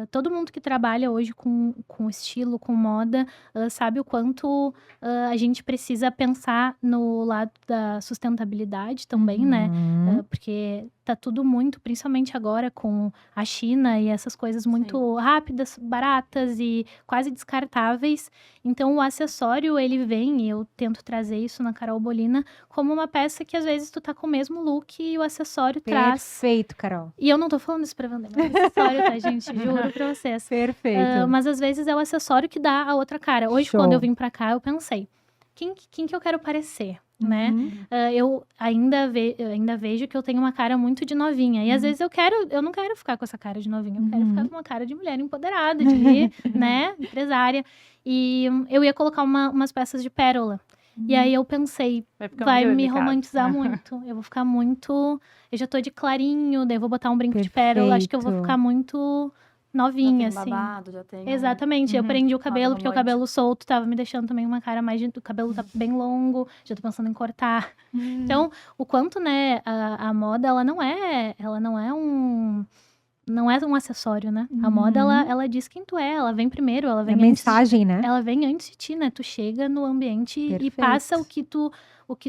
Todo mundo que trabalha hoje com estilo, com moda, sabe o quanto a gente precisa pensar no lado da sustentabilidade também, né? Porque tá tudo muito, principalmente agora com a China e essas coisas muito rápidas, baratas e quase descartáveis. Então, o acessório, ele vem, e eu tento trazer isso na Carol Bolina, como uma peça que às vezes tu tá com o mesmo look e o acessório traz. Perfeito, Carol. E eu não tô falando isso pra vender, mas é acessório, tá, gente? Juro pra vocês. Perfeito. Mas às vezes é o acessório que dá a outra cara. Hoje, Show. quando eu vim pra cá, eu pensei, quem que eu quero parecer, né? Eu ainda vejo que eu tenho uma cara muito de novinha. E às vezes eu não quero ficar com essa cara de novinha. Eu quero ficar com uma cara de mulher empoderada, de, né, empresária. E eu ia colocar umas peças de pérola. E aí eu pensei, vai me romantizar muito. Eu vou ficar muito... Eu já tô de clarinho, daí eu vou botar um brinco de pérola. Acho que eu vou ficar muito novinha, já tem assim. babado, já tem Exatamente. Eu prendi o cabelo, porque o romântico. cabelo solto tava me deixando também uma cara mais... O cabelo tá bem longo, já tô pensando em cortar. Então, o quanto, né, a moda, ela não é um acessório, né? A moda, ela diz quem tu é, ela vem primeiro, ela vem É mensagem, né? Ela vem antes de ti, né? Tu chega no ambiente e Perfeito. passa o que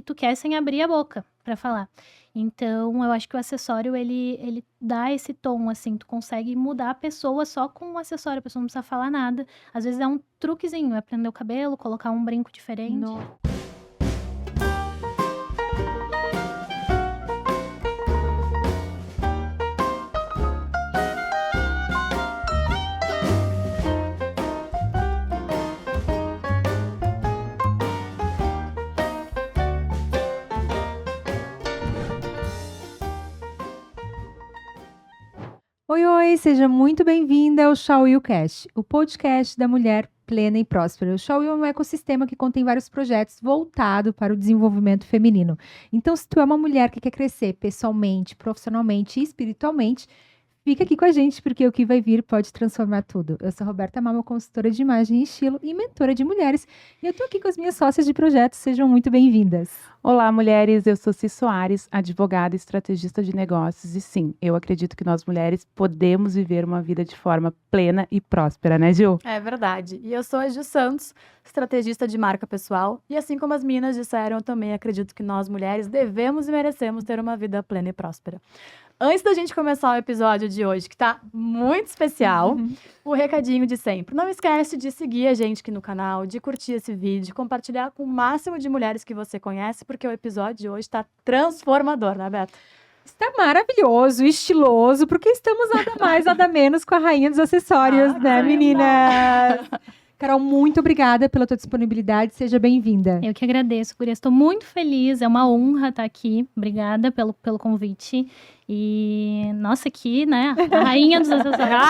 tu quer sem abrir a boca pra falar. Então, eu acho que o acessório, ele dá esse tom, assim, tu consegue mudar a pessoa só com o acessório, a pessoa não precisa falar nada. Às vezes é um truquezinho, é prender o cabelo, colocar um brinco diferente. Oi, oi, seja muito bem-vinda ao Shawilcast, o podcast da mulher plena e próspera. O Shawil é um ecossistema que contém vários projetos voltados para o desenvolvimento feminino. Então, se tu é uma mulher que quer crescer pessoalmente, profissionalmente e espiritualmente, fica aqui com a gente, porque o que vai vir pode transformar tudo. Eu sou Roberta Mama, consultora de imagem e estilo e mentora de mulheres. E eu tô aqui com as minhas sócias de projeto. Sejam muito bem-vindas. Olá, mulheres. Eu sou Cis Soares, advogada e estrategista de negócios. E sim, eu acredito que nós mulheres podemos viver uma vida de forma plena e próspera, né, Gil? É verdade. E eu sou a Gil Santos, estrategista de marca pessoal. E assim como as meninas disseram, eu também acredito que nós mulheres devemos e merecemos ter uma vida plena e próspera. Antes da gente começar o episódio de hoje, que tá muito especial, o recadinho de sempre. Não esquece de seguir a gente aqui no canal, de curtir esse vídeo, compartilhar com o máximo de mulheres que você conhece, porque o episódio de hoje tá transformador, né, Beto? Está maravilhoso, estiloso, porque estamos nada mais, nada menos com a rainha dos acessórios, né, meninas? Carol, muito obrigada pela tua disponibilidade, seja bem-vinda. Eu que agradeço, Guria. Estou muito feliz, é uma honra estar aqui. Obrigada pelo convite. E, nossa, aqui, né, a rainha dos acessórios.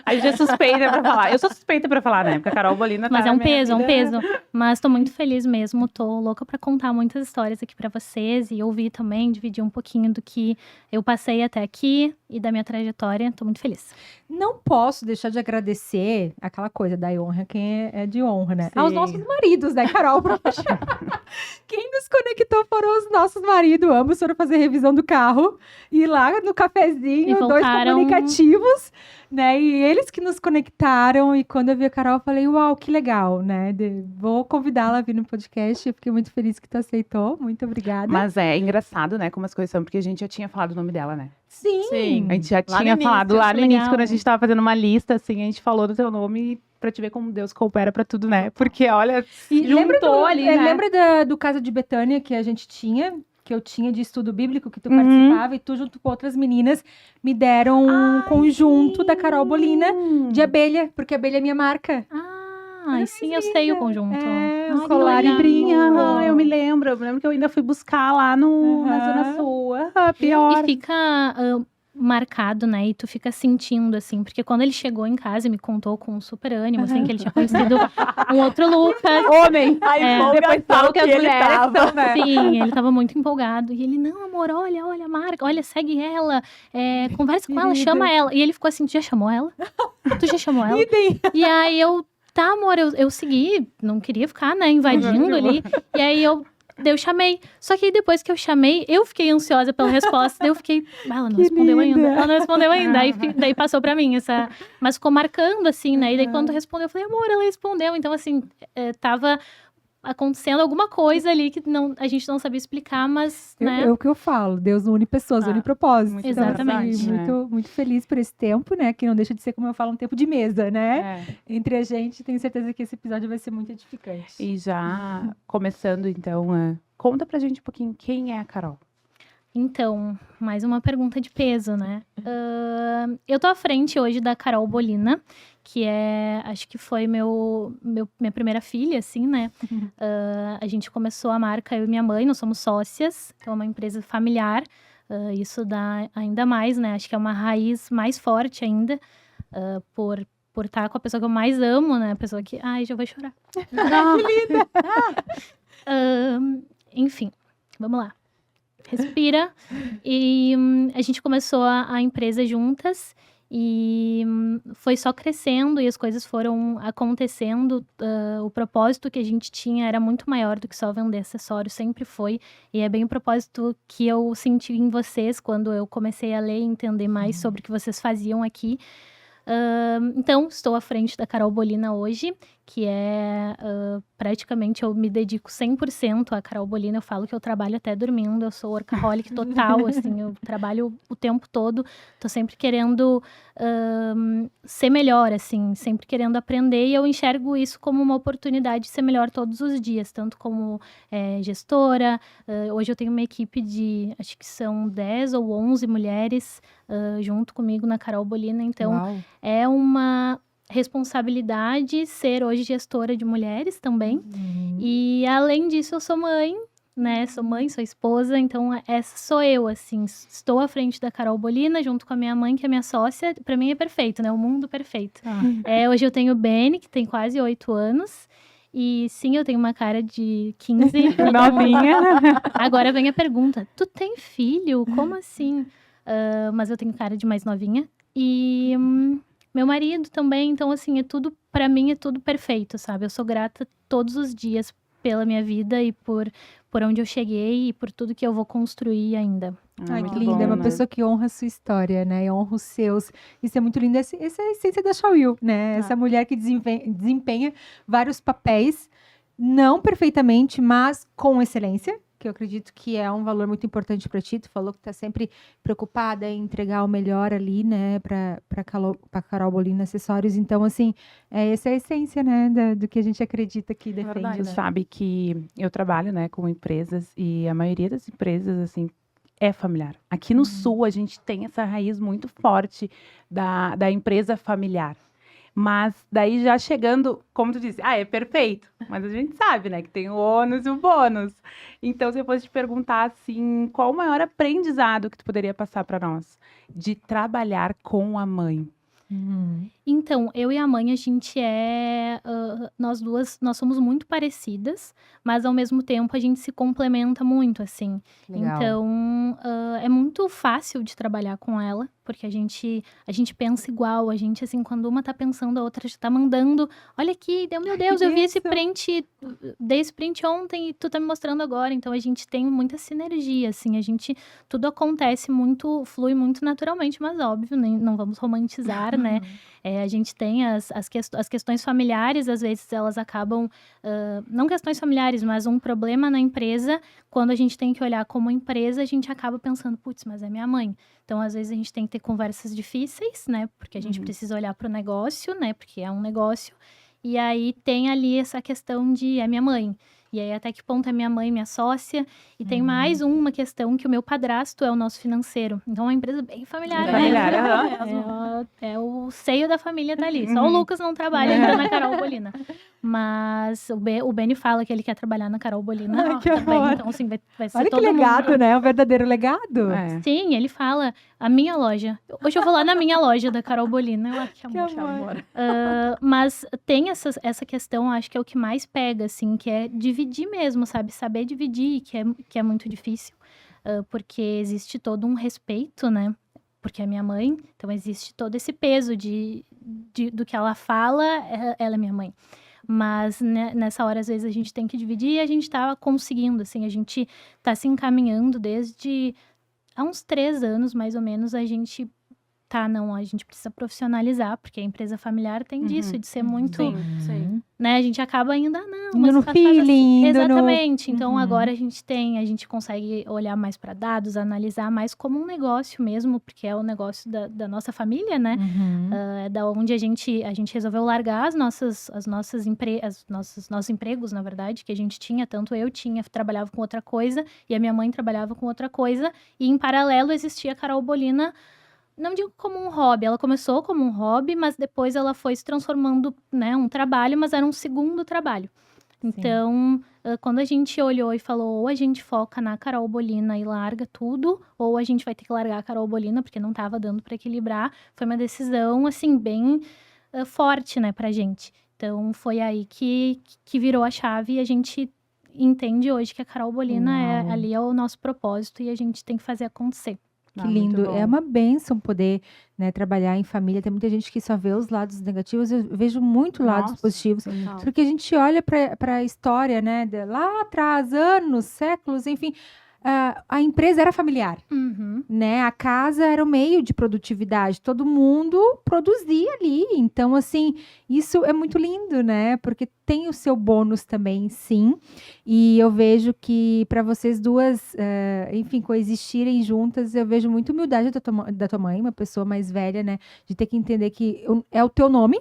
A gente é suspeita pra falar. Eu sou suspeita pra falar, né? Porque a Carol Bolina tá Mas é na um minha peso, é um vida. peso. Mas tô muito feliz mesmo, tô louca pra contar muitas histórias aqui pra vocês e ouvir também, dividir um pouquinho do que eu passei até aqui e da minha trajetória. Tô muito feliz. Não posso deixar de agradecer aquela coisa da honra, quem é de honra, né? Sim. Aos nossos maridos, né, Carol? Quem nos conectou foram os nossos maridos, ambos foram fazer revisão do carro e lá no E cafezinho, dois voltaram. comunicativos, né? E eles que nos conectaram. E quando eu vi a Carol, eu falei, uau, que legal, né? Vou convidá-la a vir no podcast. Eu fiquei muito feliz que tu aceitou. Muito obrigada. Mas é engraçado, né, como as coisas são, porque a gente já tinha falado o nome dela, né? Sim. Sim. A gente já Lá no tinha início, falado lá no legal. início, quando a gente tava fazendo uma lista, assim, a gente falou do teu nome pra te ver como Deus coopera pra tudo, né? Porque, olha, E juntou ali, né? lembra do Casa de Betânia que a gente tinha? Que eu tinha de estudo bíblico, que tu participava, e tu, junto com outras meninas, me deram um conjunto da Carol Bolina de abelha, porque abelha é minha marca. Ah, sim, eu sei o conjunto. É, Ai, um que colar e legal. brinco. Aham, eu me lembro que eu ainda fui buscar lá na Zona Sul. Pior. E fica marcado, né? E tu fica sentindo, assim, porque quando ele chegou em casa e me contou com super ânimo, assim, que ele tinha conhecido um outro Lucas. Homem! A É, empolgação depois falam que as ele mulheres tava. são, né? Sim, ele tava muito empolgado. E ele, não, amor, olha a marca, olha, segue ela, conversa com ela, chama ela. E ele ficou assim, tu já chamou ela? Tu já chamou ela? E aí eu, tá, amor, eu segui, não queria ficar, né, invadindo ali. E aí eu Daí eu chamei. Só que aí depois que eu chamei, eu fiquei ansiosa pela resposta. Daí eu fiquei, ela não respondeu ainda. Ela não respondeu ainda. Daí passou pra mim essa... Mas ficou marcando, assim, né? E daí quando respondeu, eu falei, amor, ela respondeu. Então, assim, tava acontecendo alguma coisa ali que a gente não sabia explicar, mas, né? É o que eu falo, Deus não une pessoas, une propósitos. muito Então, Exatamente. assim, muito feliz por esse tempo, né? Que não deixa de ser, como eu falo, um tempo de mesa, né? Entre a gente, tenho certeza que esse episódio vai ser muito edificante. E já começando, então, conta pra gente um pouquinho quem é a Carol. Então, mais uma pergunta de peso, né? Eu tô à frente hoje da Carol Bolina, que acho que foi minha primeira filha, assim, né? A gente começou a marca, eu e minha mãe, nós somos sócias, então é uma empresa familiar. Isso dá ainda mais, né? Acho que é uma raiz mais forte ainda, por estar com a pessoa que eu mais amo, né? A pessoa que... Ai, já vou chorar. Que linda! Enfim, vamos lá. Respira. E a gente começou a empresa juntas e foi só crescendo e as coisas foram acontecendo. O propósito que a gente tinha era muito maior do que só vender acessórios, sempre foi. E é bem o propósito que eu senti em vocês quando eu comecei a ler e entender mais sobre o que vocês faziam aqui. Então, estou à frente da Carol Bolina hoje, que praticamente eu me dedico 100% à Carol Bolina. Eu falo que eu trabalho até dormindo, eu sou workaholic total, assim, eu trabalho o tempo todo, tô sempre querendo ser melhor, assim, sempre querendo aprender, e eu enxergo isso como uma oportunidade de ser melhor todos os dias, tanto como gestora. Hoje eu tenho uma equipe de, acho que são 10 ou 11 mulheres junto comigo na Carol Bolina, então Uau. é uma responsabilidade ser hoje gestora de mulheres também. E além disso, eu sou mãe, né? Sou mãe, sou esposa, então essa sou eu, assim. Estou à frente da Carol Bolina, junto com a minha mãe, que é minha sócia. Pra mim é perfeito, né? O mundo perfeito. Hoje eu tenho o Beni, que tem quase 8 anos. E sim, eu tenho uma cara de 15. Novinha. Agora vem a pergunta, tu tem filho? Como assim? Mas eu tenho cara de mais novinha. E meu marido também, então assim, pra mim é tudo perfeito, sabe? Eu sou grata todos os dias pela minha vida e por onde eu cheguei e por tudo que eu vou construir ainda. Ai, Muito que linda, bom, é uma né? pessoa que honra a sua história, né? E honra os seus. Isso é muito lindo. Essa é a essência da Xiaoyu, né? Essa mulher que desempenha vários papéis, não perfeitamente, mas com excelência, que eu acredito que é um valor muito importante para ti. Tu falou que tá sempre preocupada em entregar o melhor ali, né, para Carol Bolina Acessórios. Então, assim, essa é a essência, né, do que a gente acredita que defende, Verdade. Tu né? sabe que eu trabalho, né, com empresas e a maioria das empresas, assim, é familiar. Aqui no Sul, a gente tem essa raiz muito forte da empresa familiar. Mas daí já chegando, como tu disse, é perfeito. Mas a gente sabe, né, que tem o ônus e o bônus. Então, se eu fosse te perguntar, assim, qual o maior aprendizado que tu poderia passar para nós de trabalhar com a mãe? Então, eu e a mãe, a gente nós duas, nós somos muito parecidas, mas ao mesmo tempo a gente se complementa muito, assim. Legal. Então, é muito fácil de trabalhar com ela, porque a gente pensa igual, a gente, assim, quando uma tá pensando, a outra já tá mandando, olha aqui, meu Deus, eu vi esse print, dei esse print ontem e tu tá me mostrando agora. Então, a gente tem muita sinergia, assim, tudo acontece muito, flui muito naturalmente, mas óbvio, não vamos romantizar, né? A gente tem as questões familiares, às vezes elas acabam, não questões familiares, mas um problema na empresa, quando a gente tem que olhar como empresa, a gente acaba pensando, putz, mas é minha mãe. Então, às vezes, a gente tem que ter conversas difíceis, né? Porque a gente precisa olhar para o negócio, né? Porque é um negócio. E aí, tem ali essa questão de, é minha mãe. E aí, até que ponto é minha mãe, minha sócia? E tem mais uma questão, que o meu padrasto é o nosso financeiro. Então, é uma empresa bem familiar. Bem familiar, mesmo. É o seio da família tá ali. Só o Lucas não trabalha ainda na Carol Bolina. Mas o Beni fala que ele quer trabalhar na Carol Bolina Que também. amor. Então, assim, vai ser Olha que todo legado, mundo. né? Um verdadeiro legado. Sim, ele fala, a minha loja. Hoje eu vou lá na minha loja da Carol Bolina. Eu acho que amor. mas tem essa questão, acho que é o que mais pega, assim, que é dividir mesmo, sabe? Saber dividir, que é muito difícil, porque existe todo um respeito, né? Porque é minha mãe, então existe todo esse peso do que ela fala, ela é minha mãe. Mas nessa hora, às vezes, a gente tem que dividir e a gente tá conseguindo, assim, a gente tá se encaminhando desde há uns 3 anos, mais ou menos, a gente a gente precisa profissionalizar, porque a empresa familiar tem disso, de ser muito, Sim. né, a gente acaba ainda, não, Indo mas no faz assim. feeling, indo no... Exatamente. Então, Uhum. agora a gente consegue olhar mais para dados, analisar mais como um negócio mesmo, porque é o negócio da nossa família, né? Uhum. Da onde a gente resolveu largar os nossos empregos, na verdade, que a gente tinha, tanto eu trabalhava com outra coisa, e a minha mãe trabalhava com outra coisa, e em paralelo existia a Carol Bolina, não digo como um hobby, ela começou como um hobby, mas depois ela foi se transformando, né, um trabalho, mas era um segundo trabalho. Então, quando a gente olhou e falou, ou a gente foca na Carol Bolina e larga tudo, ou a gente vai ter que largar a Carol Bolina, porque não estava dando para equilibrar, foi uma decisão, assim, bem forte, né, pra gente. Então, foi aí que virou a chave e a gente entende hoje que a Carol Bolina ali é o nosso propósito e a gente tem que fazer acontecer. Que lindo. É uma bênção poder, né, trabalhar em família. Tem muita gente que só vê os lados negativos. Eu vejo muito lados positivos. Total. Porque a gente olha para a história, né, lá atrás, anos, séculos, enfim. A empresa era familiar, né? A casa era o meio de produtividade. Todo mundo produzia ali. Então, assim, isso é muito lindo, né? Porque tem o seu bônus também, sim. E eu vejo que para vocês duas, enfim, coexistirem juntas, eu vejo muita humildade da tua mãe, uma pessoa mais velha, né? De ter que entender que é o teu nome,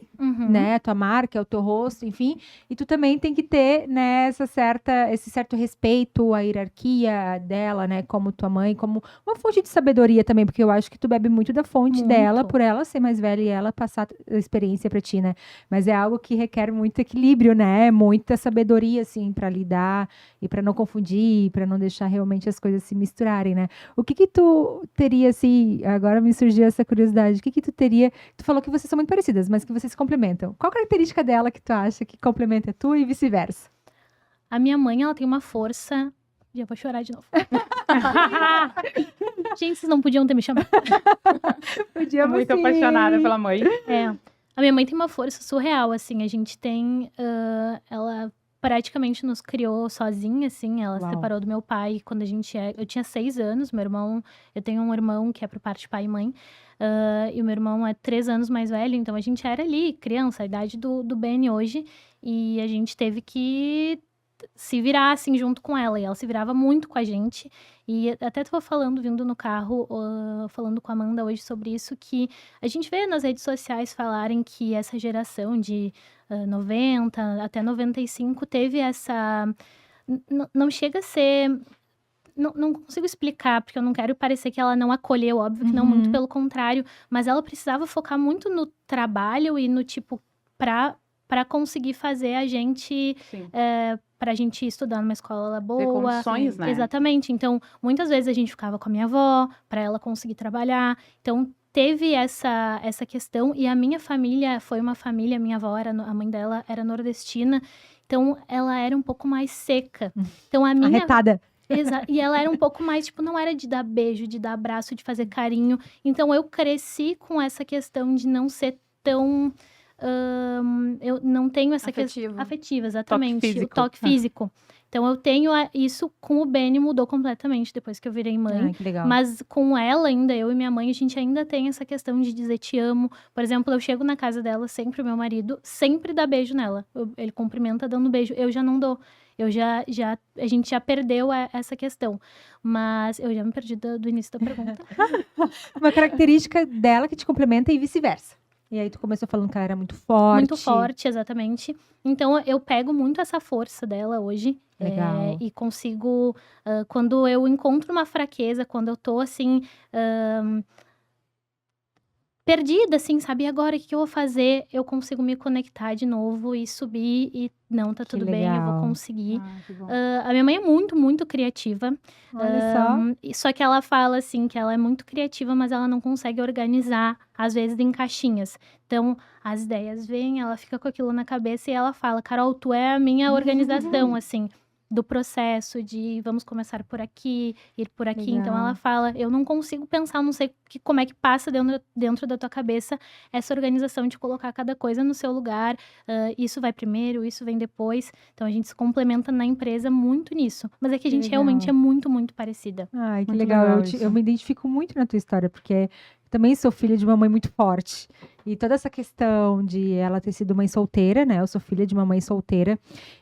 né? A tua marca, é o teu rosto, enfim. E tu também tem que ter, né, esse certo respeito à hierarquia dela, né? Como tua mãe, como uma fonte de sabedoria também, porque eu acho que tu bebe muito da fonte dela, por ela ser mais velha e ela passar a experiência para ti, né? Mas é algo que requer muito equilíbrio, né? Muita sabedoria, assim, para lidar e para não confundir, para não deixar realmente as coisas se misturarem, né? O que tu teria, assim, agora me surgiu essa curiosidade, o que tu teria, tu falou que vocês são muito parecidas, mas que vocês se complementam. Qual característica dela que tu acha que complementa tu e vice-versa? A minha mãe, ela tem uma força... Já vou chorar de novo. Gente, vocês não podiam ter me chamado. Podíamos Muito sim. apaixonada pela mãe. A minha mãe tem uma força surreal, assim. A gente tem... ela praticamente nos criou sozinha, assim. Ela se separou do meu pai quando eu tinha 6 anos. Eu tenho um irmão que é por parte de pai e mãe. E o meu irmão é 3 anos mais velho. Então, a gente era ali, criança, a idade do Benny hoje. E a gente teve que se virar, assim, junto com ela. E ela se virava muito com a gente. E até tava vindo no carro, falando com a Amanda hoje sobre isso, que a gente vê nas redes sociais falarem que essa geração de 90 até 95 teve essa... Não chega a ser... Não consigo explicar, porque eu não quero parecer que ela não acolheu, óbvio que não, muito pelo contrário. Mas ela precisava focar muito no trabalho e no, tipo, pra conseguir fazer a gente... pra gente estudar numa escola boa. Ter condições, né? Exatamente. Então, muitas vezes a gente ficava com a minha avó, pra ela conseguir trabalhar. Então, teve essa questão. E a minha família foi uma família, minha avó, a mãe dela era nordestina. Então, ela era um pouco mais seca. Então, a minha... Arretada. E ela era um pouco mais, tipo, não era de dar beijo, de dar abraço, de fazer carinho. Então, eu cresci com essa questão de não ser tão... eu não tenho essa questão afetiva, exatamente, o toque físico. Então eu tenho isso com o Benny, mudou completamente depois que eu virei mãe. Ai, que legal. Mas com ela ainda, eu e minha mãe, a gente ainda tem essa questão de dizer te amo. Por exemplo, eu chego na casa dela, sempre o meu marido sempre dá beijo nela. Ele cumprimenta dando beijo, eu já não dou. A gente já perdeu essa questão. Mas eu já me perdi do início da pergunta. Uma característica dela que te complementa e vice-versa. E aí tu começou falando que ela era muito forte. Muito forte, exatamente. Então, eu pego muito essa força dela hoje. Legal. E consigo... quando eu encontro uma fraqueza, quando eu tô, assim... perdida, assim, sabe? E agora, o que eu vou fazer? Eu consigo me conectar de novo e subir e... Não, tá tudo bem, eu vou conseguir. Que bom. A minha mãe é muito, muito criativa. Olha só. Só que ela fala, assim, que ela é muito criativa, mas ela não consegue organizar, às vezes, em caixinhas. Então, as ideias vêm, ela fica com aquilo na cabeça e ela fala, Carol, tu é a minha organização, assim. do processo de vamos começar por aqui, ir por aqui. Então, Legal. ela fala, eu não consigo pensar, não sei como é que passa dentro da tua cabeça essa organização de colocar cada coisa no seu lugar. Isso vai primeiro, isso vem depois. Então, a gente se complementa na empresa muito nisso. Mas é que a Que gente legal. realmente é muito, muito parecida. Ai, que Muito legal. legal Eu isso. me identifico muito na tua história, porque também sou filha de uma mãe muito forte. E toda essa questão de ela ter sido mãe solteira, né? Eu sou filha de uma mãe solteira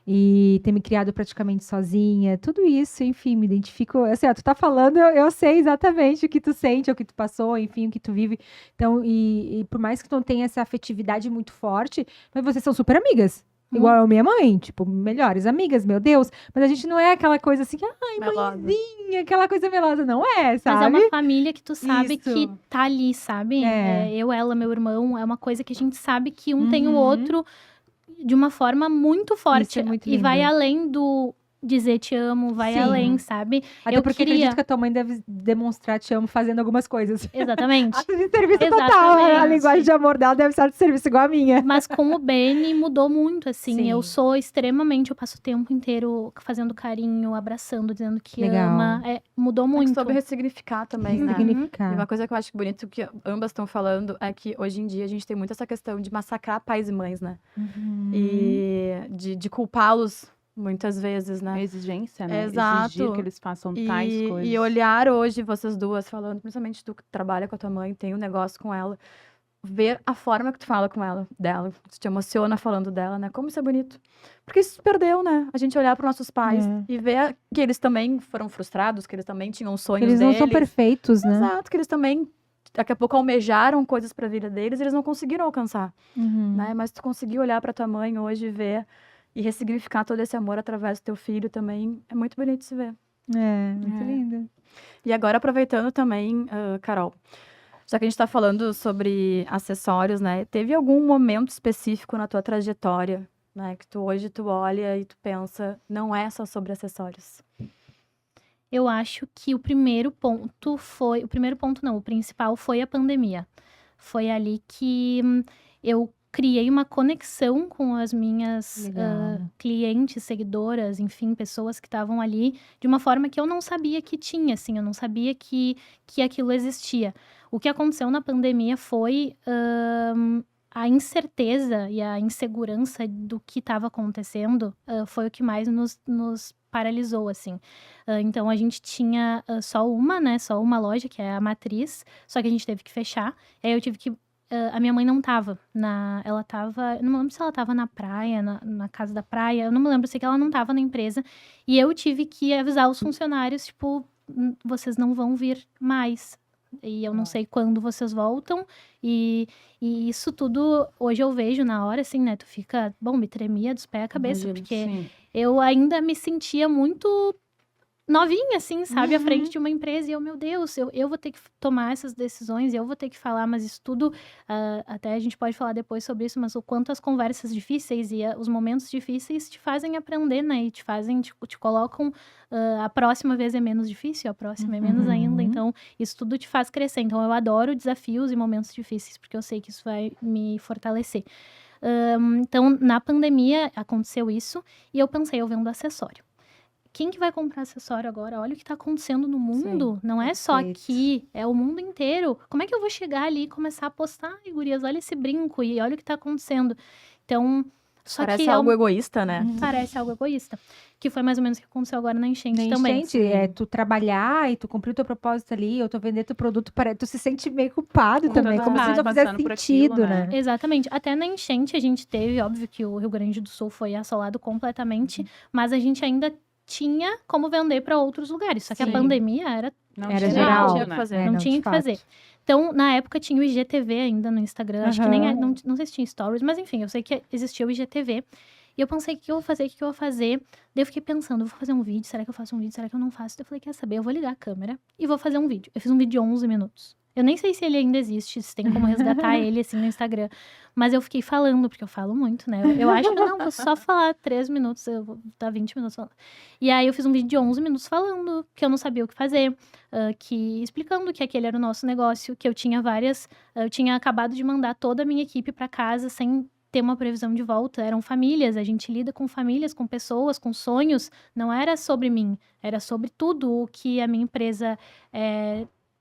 e ter me criado praticamente sozinha, tudo isso, enfim, me identifico. Assim, ó, tu tá falando, eu sei exatamente o que tu sente, o que tu passou, enfim, o que tu vive. Então, e por mais que tu não tenha essa afetividade muito forte, mas vocês são super amigas. Igual a minha mãe, tipo, melhores amigas, meu Deus. Mas a gente não é aquela coisa assim, ai, Melosa. mãezinha, aquela coisa melosa, não é, Mas sabe? é uma família que tu sabe Isso. que tá ali, sabe? É. Eu, ela, meu irmão, é uma coisa que a gente sabe que um tem o Uhum. outro de uma forma muito forte. Isso é muito E vai lindo. além do dizer te amo, vai Sim. além, sabe? Até eu porque queria- acredito que a tua mãe deve demonstrar te amo fazendo algumas coisas. Exatamente. Ato de serviço total. Exatamente. A linguagem de amor dela deve ser de serviço igual a minha. Mas com o Beni mudou muito, assim. Sim. Eu sou extremamente... Eu passo o tempo inteiro fazendo carinho, abraçando, dizendo que Legal. ama. Mudou É que muito. soube ressignificar também, né? E Significar. uma coisa que eu acho bonito que ambas estão falando é que hoje em dia a gente tem muito essa questão de massacrar pais e mães, né? Uhum. E de culpá-los muitas vezes, A né? exigência, né? Exato. Exigir que eles façam tais coisas. E olhar hoje, vocês duas falando, principalmente tu que trabalha com a tua mãe, tem um negócio com ela, ver a forma que tu fala com ela, dela, tu te emociona falando dela, né? Como isso é bonito. Porque isso se perdeu, né? A gente olhar para nossos pais e ver que eles também foram frustrados, que eles também tinham sonhos Eles não deles. são perfeitos, né? Exato, que eles também daqui a pouco almejaram coisas para a vida deles, e eles não conseguiram alcançar, Uhum. né? Mas tu conseguir olhar para tua mãe hoje e ver e ressignificar todo esse amor através do teu filho também é muito bonito de se ver. É, muito É. lindo. E agora, aproveitando também, Carol, já que a gente está falando sobre acessórios, né? Teve algum momento específico na tua trajetória, né? Que hoje tu olha e tu pensa, não é só sobre acessórios. Eu acho que o primeiro ponto foi... O primeiro ponto não, o principal foi a pandemia. Foi ali que eu criei uma conexão com as minhas Legal. clientes, seguidoras, enfim, pessoas que estavam ali de uma forma que eu não sabia que tinha, assim, eu não sabia que aquilo existia. O que aconteceu na pandemia foi a incerteza e a insegurança do que estava acontecendo foi o que mais nos paralisou, assim. Então, a gente tinha só uma loja, que é a Matriz, só que a gente teve que fechar. Aí eu tive que... a minha mãe não tava ela tava... Eu não me lembro se ela tava na praia, na casa da praia. Eu não me lembro, eu sei que ela não tava na empresa. E eu tive que avisar os funcionários, tipo, vocês não vão vir mais. E eu não sei quando vocês voltam. E isso tudo, hoje eu vejo na hora, assim, né? Tu fica... Bom, me tremia dos pés à cabeça, Imagino, porque Sim. eu ainda me sentia muito novinha, assim, sabe? À frente de uma empresa. E eu, meu Deus, eu vou ter que tomar essas decisões, eu vou ter que falar, mas isso tudo... até a gente pode falar depois sobre isso, mas o quanto as conversas difíceis e os momentos difíceis te fazem aprender, né? E te colocam... a próxima vez é menos difícil, a próxima é menos ainda. Então, isso tudo te faz crescer. Então, eu adoro desafios e momentos difíceis, porque eu sei que isso vai me fortalecer. Então, na pandemia, aconteceu isso. E eu pensei, eu vendo acessório. Quem que vai comprar acessório agora? Olha o que tá acontecendo no mundo. Sim, não é só perfeito. aqui, é o mundo inteiro. Como é que eu vou chegar ali e começar a postar? Ai, gurias, olha esse brinco e olha o que tá acontecendo. Então, só Parece que algo egoísta, né? parece algo egoísta. Que foi mais ou menos o que aconteceu agora na enchente Na também. enchente, tu trabalhar e tu cumprir o teu propósito ali, ou tu vender teu produto, tu se sente meio culpado Com também, toda como se a não razão, fizesse passando por sentido, aquilo, né? né? Exatamente. Até na enchente a gente teve, óbvio que o Rio Grande do Sul foi assolado completamente, mas a gente ainda tinha como vender para outros lugares. Só que Sim. a pandemia era Não Era tinha geral. jeito, Tinha que né? fazer. não de tinha o que fato. fazer. Então, na época, tinha o IGTV ainda no Instagram. Acho que nem... Aham. Não sei se tinha stories, mas enfim, eu sei que existia o IGTV. E eu pensei, o que eu vou fazer, o que eu vou fazer? Daí eu fiquei pensando, eu vou fazer um vídeo, será que eu faço um vídeo, será que eu não faço? Daí eu falei, quer saber, eu vou ligar a câmera e vou fazer um vídeo. Eu fiz um vídeo de 11 minutos. Eu nem sei se ele ainda existe, se tem como resgatar ele, assim, no Instagram. Mas eu fiquei falando, porque eu falo muito, né? Eu acho que, não, vou só falar 3 minutos, eu vou dar 20 minutos falando. E aí eu fiz um vídeo de 11 minutos falando que eu não sabia o que fazer, explicando que aquele era o nosso negócio, que eu tinha eu tinha acabado de mandar toda a minha equipe para casa sem ter uma previsão de volta. Eram famílias, a gente lida com famílias, com pessoas, com sonhos. Não era sobre mim, era sobre tudo o que a minha empresa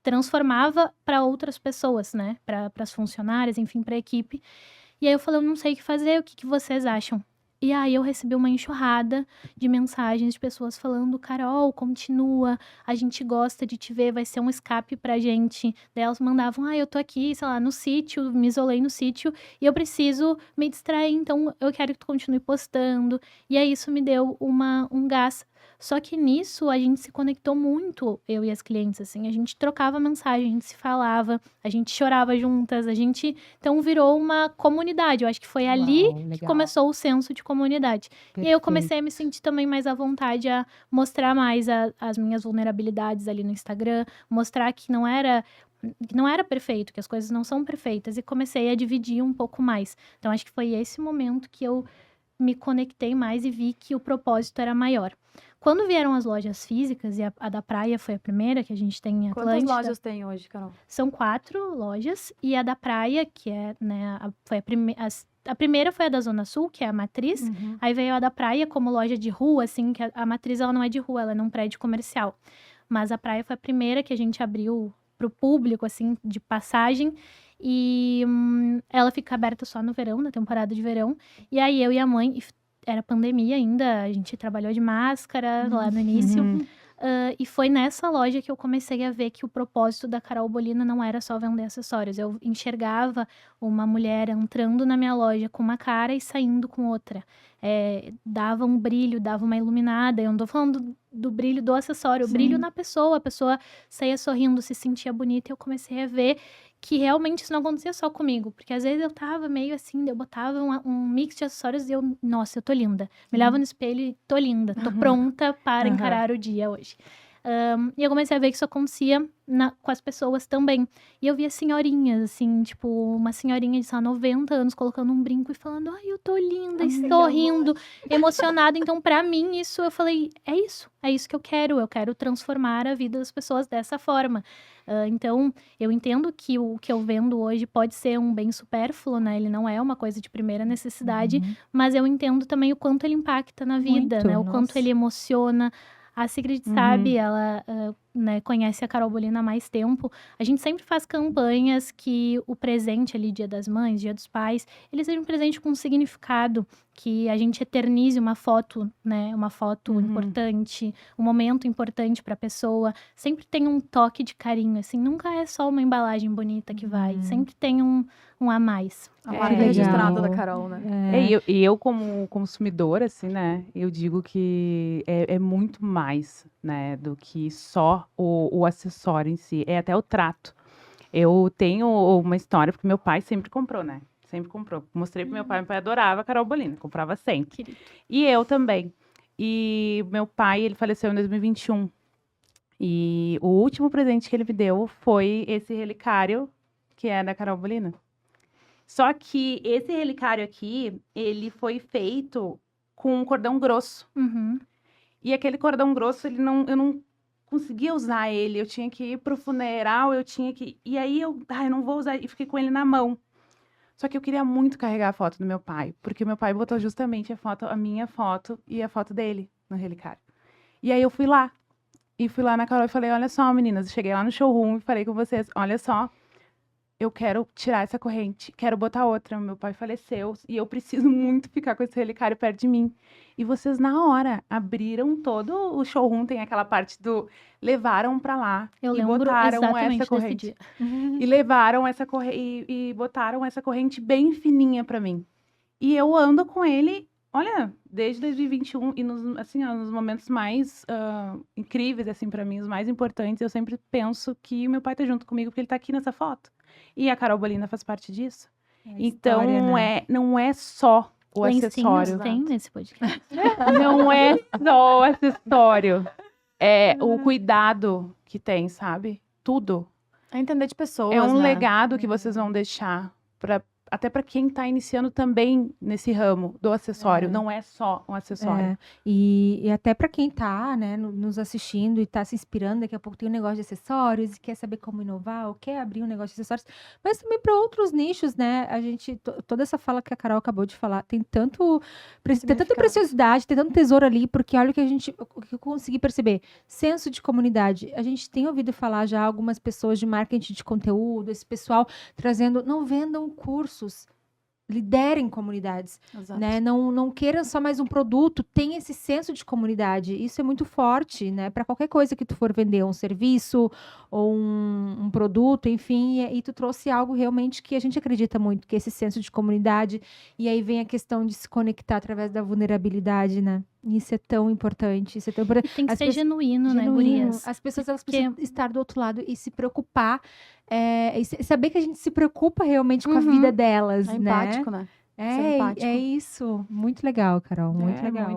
transformava para outras pessoas, né? Para as funcionárias, enfim, para a equipe. E aí eu falei, eu não sei o que fazer, o que vocês acham? E aí eu recebi uma enxurrada de mensagens de pessoas falando, Carol, continua, a gente gosta de te ver, vai ser um escape pra gente. Daí elas mandavam, eu tô aqui, sei lá, no sítio, me isolei no sítio e eu preciso me distrair, então eu quero que tu continue postando. E aí isso me deu um gás. Só que nisso a gente se conectou muito, eu e as clientes, assim, a gente trocava mensagem, a gente se falava, a gente chorava juntas, então virou uma comunidade. Eu acho que foi ali Uau, que legal. começou o senso de comunidade. E aí eu comecei a me sentir também mais à vontade a mostrar mais as minhas vulnerabilidades ali no Instagram, mostrar que não era perfeito, que as coisas não são perfeitas, e comecei a dividir um pouco mais. Então acho que foi esse momento que eu me conectei mais e vi que o propósito era maior. Quando vieram as lojas físicas, e a da praia foi a primeira que a gente tem em Atlântida. Quantas lojas tem hoje, Carol? São 4 lojas, e a da praia, que é, né, foi a primeira foi a da Zona Sul, que é a matriz. Aí veio a da praia como loja de rua, assim, que a matriz ela não é de rua, ela é num prédio comercial. Mas a praia foi a primeira que a gente abriu pro público, assim, de passagem. E ela fica aberta só no verão, na temporada de verão. E aí eu e a mãe, era pandemia ainda, a gente trabalhou de máscara lá no início. E foi nessa loja que eu comecei a ver que o propósito da Carol Bolina não era só vender acessórios. Eu enxergava uma mulher entrando na minha loja com uma cara e saindo com outra. Dava um brilho, dava uma iluminada. Eu não tô falando do brilho do acessório, o brilho na pessoa. A pessoa saía sorrindo, se sentia bonita. E eu comecei a ver que realmente isso não acontecia só comigo. Porque às vezes eu tava meio assim, eu botava um mix de acessórios e nossa, eu tô linda. Me olhava no espelho e tô linda. Tô pronta para encarar o dia hoje. E eu comecei a ver que isso acontecia com as pessoas também. E eu via senhorinhas, assim, tipo, uma senhorinha de, sei lá, 90 anos colocando um brinco e falando, eu tô linda, estou rindo, emocionada. Então, pra mim, isso, eu falei, é isso que eu quero transformar a vida das pessoas dessa forma. Então, eu entendo que o que eu vendo hoje pode ser um bem supérfluo, né? Ele não é uma coisa de primeira necessidade, mas eu entendo também o quanto ele impacta na vida, Muito, né? O quanto ele emociona. A Sigrid sabe, ela né, conhece a Carol Bolina há mais tempo. A gente sempre faz campanhas que o presente ali, Dia das Mães, Dia dos Pais, ele seja um presente com significado, que a gente eternize uma foto, né? Uma foto importante, um momento importante para a pessoa. Sempre tem um toque de carinho, assim. Nunca é só uma embalagem bonita que vai. Sempre tem um a mais. A marca legal. registrada da Carol, né? E eu como consumidora, assim, né, eu digo que é muito mais, né, do que só o acessório em si, é até o trato. Eu tenho uma história, porque meu pai sempre comprou, né, sempre comprou. Mostrei pro meu pai adorava a Carol Bolina, comprava sempre. Querido. E eu também. E meu pai, ele faleceu em 2021. E o último presente que ele me deu foi esse relicário, que é da Carol Bolina. Só que esse relicário aqui, ele foi feito com um cordão grosso. E aquele cordão grosso, eu não conseguia usar ele. Eu tinha que ir pro funeral, E aí eu não vou usar. E fiquei com ele na mão. Só que eu queria muito carregar a foto do meu pai. Porque meu pai botou justamente a minha foto e a foto dele no relicário. E aí eu fui lá. E fui lá na Carol e falei, olha só, meninas. Eu cheguei lá no showroom e falei com vocês, olha só. Eu quero tirar essa corrente, quero botar outra. Meu pai faleceu e eu preciso muito ficar com esse relicário perto de mim. E vocês, na hora, abriram todo o showroom, tem aquela parte do... Levaram pra lá Eu e lembro botaram exatamente essa desse corrente. dia. E levaram essa corrente e botaram essa corrente bem fininha pra mim. E eu ando com ele, olha, desde 2021 e nos momentos mais incríveis, assim, pra mim, os mais importantes, eu sempre penso que meu pai tá junto comigo porque ele tá aqui nessa foto. E a Carol Bolina faz parte disso. Então, história, não é só o acessório. Tem nesse podcast. Não é só o acessório. É o cuidado que tem, sabe? Tudo. É entender de pessoas, É um né? legado que vocês vão deixar até para quem está iniciando também nesse ramo do acessório, não é só um acessório. E até para quem tá, né, nos assistindo e tá se inspirando, daqui a pouco tem um negócio de acessórios e quer saber como inovar ou quer abrir um negócio de acessórios, mas também para outros nichos, né? A gente, toda essa fala que a Carol acabou de falar, tem tanta preciosidade, tem tanto tesouro ali, porque olha o que eu consegui perceber, senso de comunidade. A gente tem ouvido falar já algumas pessoas de marketing de conteúdo, esse pessoal trazendo, não vendam cursos, liderem comunidades, Exato. né? Não queiram só mais um produto, tem esse senso de comunidade. Isso é muito forte, né? Para qualquer coisa que tu for vender, um serviço ou um produto, enfim, e tu trouxe algo realmente que a gente acredita muito, que é esse senso de comunidade. E aí vem a questão de se conectar através da vulnerabilidade, né? Isso é tão importante. Isso é tão importante. E tem que As ser pessoas- genuíno, né, Genuíno. gurias? As pessoas elas Porque- precisam estar do outro lado e se preocupar, e saber que a gente se preocupa realmente com a Uhum. vida delas, É né? empático, né? Ser empático. É isso. Muito legal, Carol. Muito legal.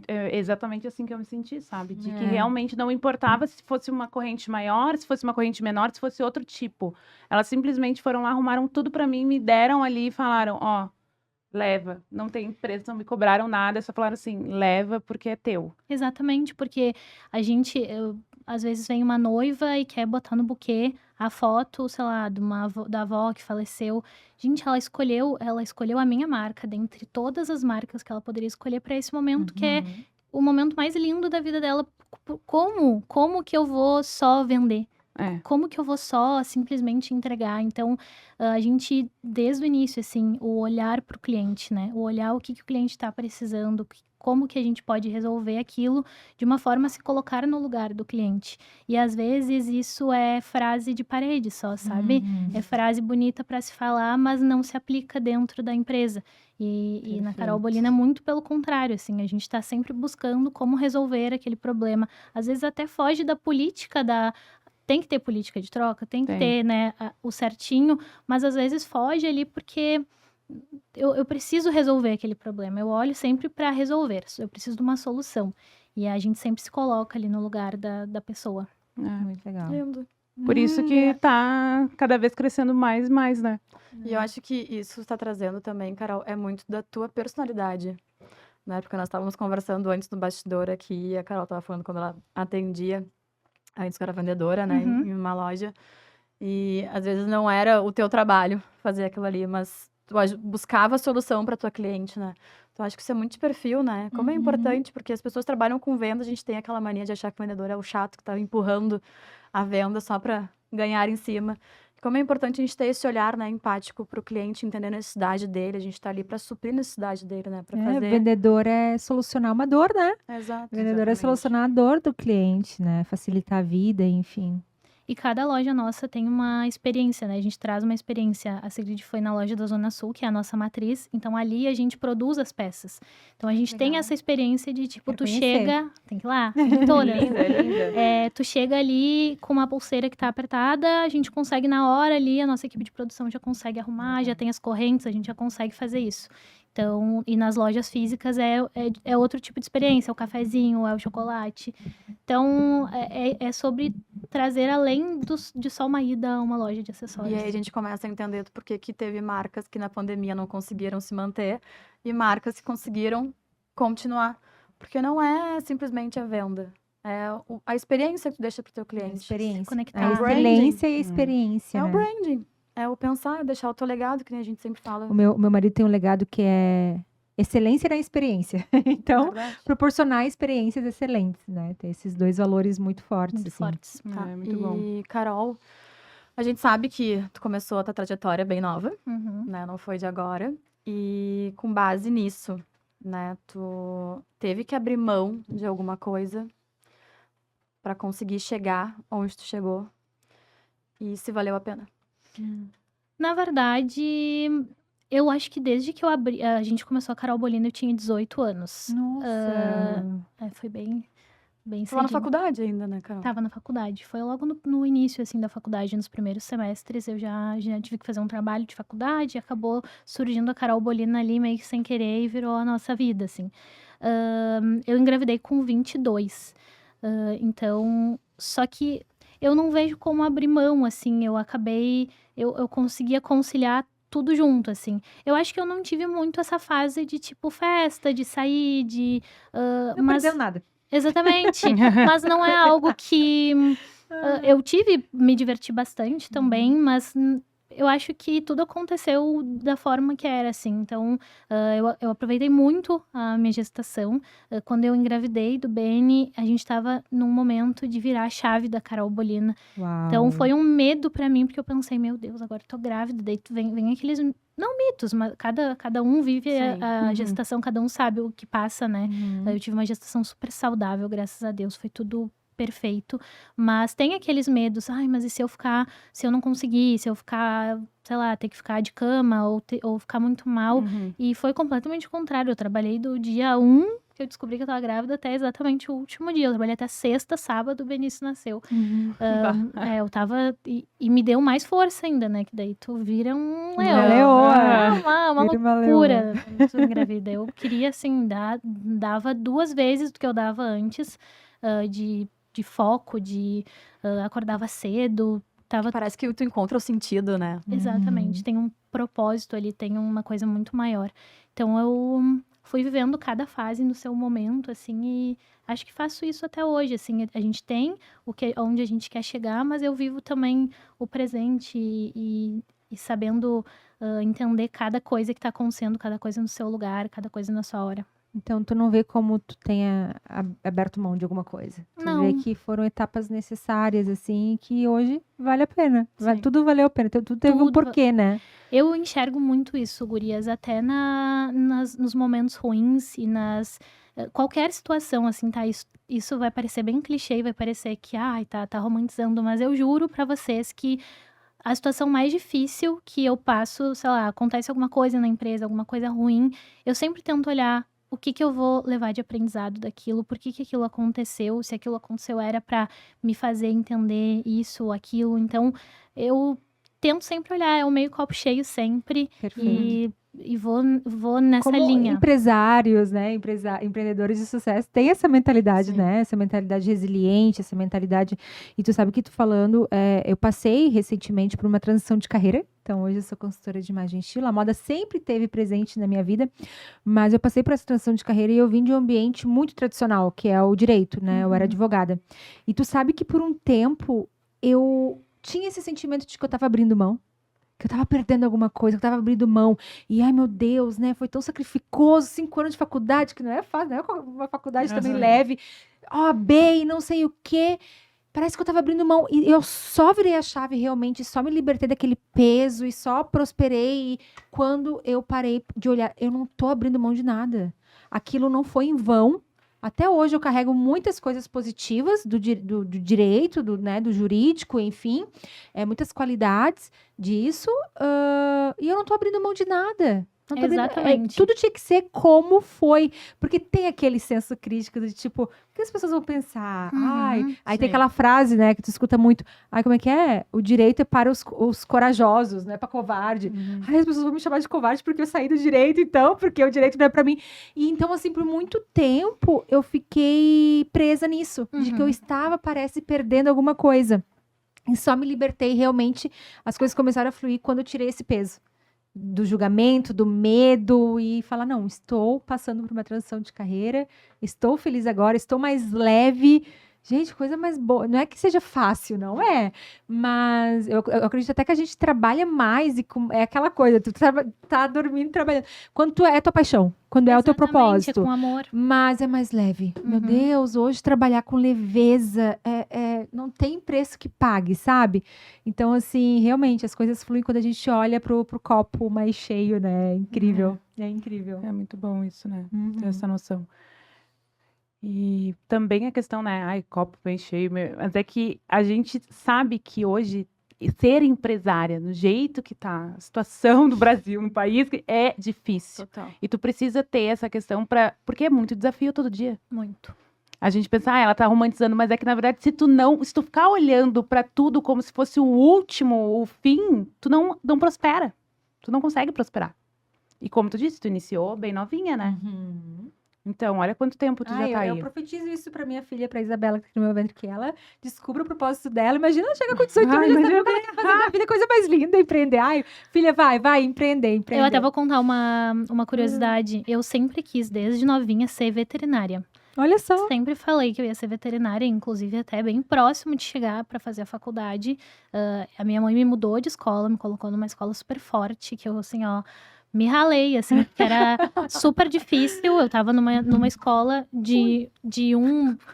É exatamente assim que eu me senti, sabe? De que É. realmente não importava se fosse uma corrente maior, se fosse uma corrente menor, se fosse outro tipo. Elas simplesmente foram lá, arrumaram tudo pra mim, me deram ali e falaram, ó, leva. Não tem preço, não me cobraram nada, só falaram assim, leva porque é teu. Exatamente, porque às vezes vem uma noiva e quer botar no buquê a foto, sei lá, da avó que faleceu. Gente, ela escolheu a minha marca dentre todas as marcas que ela poderia escolher para esse momento, que é o momento mais lindo da vida dela. Como que eu vou só vender? É. Como que eu vou só simplesmente entregar? Então, a gente, desde o início, assim, o olhar para o cliente, né? O olhar o que o cliente está precisando, como que a gente pode resolver aquilo de uma forma a se colocar no lugar do cliente. E, às vezes, isso é frase de parede só, sabe? É frase bonita para se falar, mas não se aplica dentro da empresa. E na Carol Bolina, muito pelo contrário, assim, a gente está sempre buscando como resolver aquele problema. Às vezes até foge da política tem que ter política de troca, tem que ter, né, o certinho, mas às vezes foge ali porque eu preciso resolver aquele problema. Eu olho sempre para resolver, eu preciso de uma solução. E a gente sempre se coloca ali no lugar da pessoa. Muito legal. Lindo. Por isso que tá cada vez crescendo mais, né? E eu acho que isso está trazendo também, Carol, é muito da tua personalidade, né? Porque nós estávamos conversando antes no bastidor aqui, e a Carol estava falando quando ela atendia, antes que eu era vendedora, né, em uma loja, e às vezes não era o teu trabalho fazer aquilo ali, mas tu buscava a solução para tua cliente, né? Então acho que isso é muito de perfil, né? Como é importante, porque as pessoas trabalham com venda, a gente tem aquela mania de achar que o vendedor é o chato que tá empurrando a venda só para ganhar em cima. Como é importante a gente ter esse olhar, né, empático para o cliente, entender a necessidade dele, a gente está ali para suprir a necessidade dele, né, para fazer... Vendedor é solucionar uma dor, né? Exato. Vendedor é solucionar a dor do cliente, né? Facilitar a vida, enfim. E cada loja nossa tem uma experiência, né? A gente traz uma experiência. A Sigrid foi na loja da Zona Sul, que é a nossa matriz. Então, ali a gente produz as peças. Então, a gente tem essa experiência de, tipo, tu chega... Tem que ir lá, em todas. Linda. Tu chega ali com uma pulseira que tá apertada, a gente consegue na hora ali, a nossa equipe de produção já consegue arrumar, já tem as correntes, a gente já consegue fazer isso. Então, e nas lojas físicas é outro tipo de experiência, é o cafezinho, é o chocolate. Então, é sobre trazer além de só uma ida a uma loja de acessórios. E aí a gente começa a entender por que teve marcas que na pandemia não conseguiram se manter e marcas que conseguiram continuar. Porque não é simplesmente a venda, é a experiência que tu deixa pro teu cliente. Experiência. Conectar. A excelência e a experiência, É o né? branding, é o pensar, deixar o teu legado, que nem a gente sempre fala. O meu marido tem um legado que é excelência na experiência. Então, Verdade. proporcionar experiências excelentes, né? Tem esses dois valores muito fortes. Muito assim. fortes. Tá. É muito bom. E, Carol, a gente sabe que tu começou a tua trajetória bem nova, Uhum. né? Não foi de agora. E com base nisso, né? Tu teve que abrir mão de alguma coisa para conseguir chegar onde tu chegou. E se valeu a pena. Na verdade, eu acho que desde que a gente começou a Carol Bolina, eu tinha 18 anos. Nossa. Foi bem Tu lá na cedinho. faculdade ainda, né, Carol? Tava na faculdade. Foi logo no início, assim, da faculdade, nos primeiros semestres. Eu já tive que fazer um trabalho de faculdade. E acabou surgindo a Carol Bolina ali, meio que sem querer, e virou a nossa vida, assim. Eu engravidei com 22. Então, só que eu não vejo como abrir mão, assim. Eu consegui conciliar tudo junto, assim. Eu acho que eu não tive muito essa fase de, tipo, festa, de sair, de... Não mas perdeu nada. Exatamente. Mas não é algo que eu me diverti bastante também, mas eu acho que tudo aconteceu da forma que era, assim. Então, eu aproveitei muito a minha gestação. Quando eu engravidei do Beni, a gente estava num momento de virar a chave da Carol Bolina. Uau. Então, foi um medo pra mim, porque eu pensei, meu Deus, agora eu tô grávida. Daí vem aqueles, não mitos, mas cada um vive Sim. a gestação, cada um sabe o que passa, né? Uhum. Eu tive uma gestação super saudável, graças a Deus, foi tudo perfeito. Mas tem aqueles medos, ai, mas e se eu não conseguir, se eu ficar, sei lá, ter que ficar de cama ou ficar muito mal? E foi completamente o contrário. Eu trabalhei do dia 1 que eu descobri que eu tava grávida até exatamente o último dia. Eu trabalhei até sexta, sábado, o Benício nasceu. Eu tava... E me deu mais força ainda, né? Que daí tu vira um leão. Uma Vira uma loucura quando tu engravida. Eu queria, assim, dava 2 vezes do que eu dava antes, de foco, acordava cedo, tava... Parece que tu encontra o sentido, né? Exatamente, tem um propósito ali, tem uma coisa muito maior. Então eu fui vivendo cada fase no seu momento, assim, e acho que faço isso até hoje, assim, a gente tem onde a gente quer chegar, mas eu vivo também o presente e sabendo entender cada coisa que tá acontecendo, cada coisa no seu lugar, cada coisa na sua hora. Então, tu não vê como tu tenha aberto mão de alguma coisa. Tu Não. vê que foram etapas necessárias, assim, que hoje vale a pena. Sim. Tudo valeu a pena. Tudo teve um Tudo porquê, né? Eu enxergo muito isso, gurias, até nos momentos ruins e qualquer situação, assim, tá? Isso vai parecer bem clichê e vai parecer que, ai, tá romantizando, mas eu juro pra vocês que a situação mais difícil que eu passo, sei lá, acontece alguma coisa na empresa, alguma coisa ruim, eu sempre tento olhar o que eu vou levar de aprendizado daquilo, por que aquilo aconteceu, se aquilo aconteceu era pra me fazer entender isso ou aquilo. Então, eu tento sempre olhar, é o meio copo cheio sempre. Perfeito. E vou nessa Como linha. empresários, né? Empreendedores de sucesso, tem essa mentalidade, Sim. né? Essa mentalidade resiliente, essa mentalidade. E tu sabe o que tu falando, eu passei recentemente por uma transição de carreira. Então, hoje eu sou consultora de imagem e estilo. A moda sempre esteve presente na minha vida, mas eu passei por essa transição de carreira e eu vim de um ambiente muito tradicional, que é o direito, né? Eu era advogada. E tu sabe que por um tempo eu tinha esse sentimento de que eu estava abrindo mão, que eu tava perdendo alguma coisa, que eu tava abrindo mão. E, ai, meu Deus, né? Foi tão sacrificoso, 5 anos de faculdade, que não é fácil, não é uma faculdade também leve. OAB e não sei o quê. Parece que eu tava abrindo mão. E eu só virei a chave, realmente, só me libertei daquele peso e só prosperei quando eu parei de olhar. Eu não tô abrindo mão de nada. Aquilo não foi em vão. Até hoje eu carrego muitas coisas positivas do direito, do jurídico, enfim, muitas qualidades disso, e eu não tô abrindo mão de nada. Não tô Exatamente. tudo tinha que ser como foi, porque tem aquele senso crítico de tipo, o que as pessoas vão pensar? Ai, aí tem sim. aquela frase, né, que tu escuta muito, ai, como é que é? O direito é para os corajosos, não é para covarde. Ai, as pessoas vão me chamar de covarde porque eu saí do direito, então, porque o direito não é para mim. E então, assim, por muito tempo, eu fiquei presa nisso, de que eu estava, parece, perdendo alguma coisa. E só me libertei, realmente, as coisas começaram a fluir quando eu tirei esse peso do julgamento, do medo e falar, não, estou passando por uma transição de carreira, estou feliz agora, estou mais leve. Gente, coisa mais boa. Não é que seja fácil, não é? Mas eu acredito até que a gente trabalha mais e é aquela coisa, tu tá dormindo, trabalhando. Quando é a tua paixão, quando é o teu propósito. É com amor. Mas é mais leve. Meu Deus, hoje trabalhar com leveza não tem preço que pague, sabe? Então, assim, realmente, as coisas fluem quando a gente olha pro copo mais cheio, né? É incrível. É incrível. É muito bom isso, né? Ter essa noção. E também a questão, né? Ai, copo bem cheio. Mas é que a gente sabe que hoje ser empresária, do jeito que tá a situação do Brasil, um país, é difícil. Total. E tu precisa ter essa questão porque é muito desafio todo dia. Muito. A gente pensa, ela tá romantizando, mas é que, na verdade, se tu ficar olhando pra tudo como se fosse o último, o fim, tu não prospera. Tu não consegue prosperar. E como tu disse, tu iniciou bem novinha, né? Então, olha quanto tempo tu já tá eu aí. profetizo isso pra minha filha, pra Isabela, que tá aqui no meu ventre, que ela descubra o propósito dela. Imagina ela chega com 18 anos, Ai, já sabe imagina o que ela quer fazer da vida, coisa mais linda, empreender. Ai, filha, vai, empreender. Eu até vou contar uma curiosidade. Eu sempre quis, desde novinha, ser veterinária. Olha só. Sempre falei que eu ia ser veterinária, inclusive até bem próximo de chegar para fazer a faculdade. A minha mãe me mudou de escola, me colocou numa escola super forte, que eu, assim, ó, me ralei, assim, porque era super difícil. Eu tava numa escola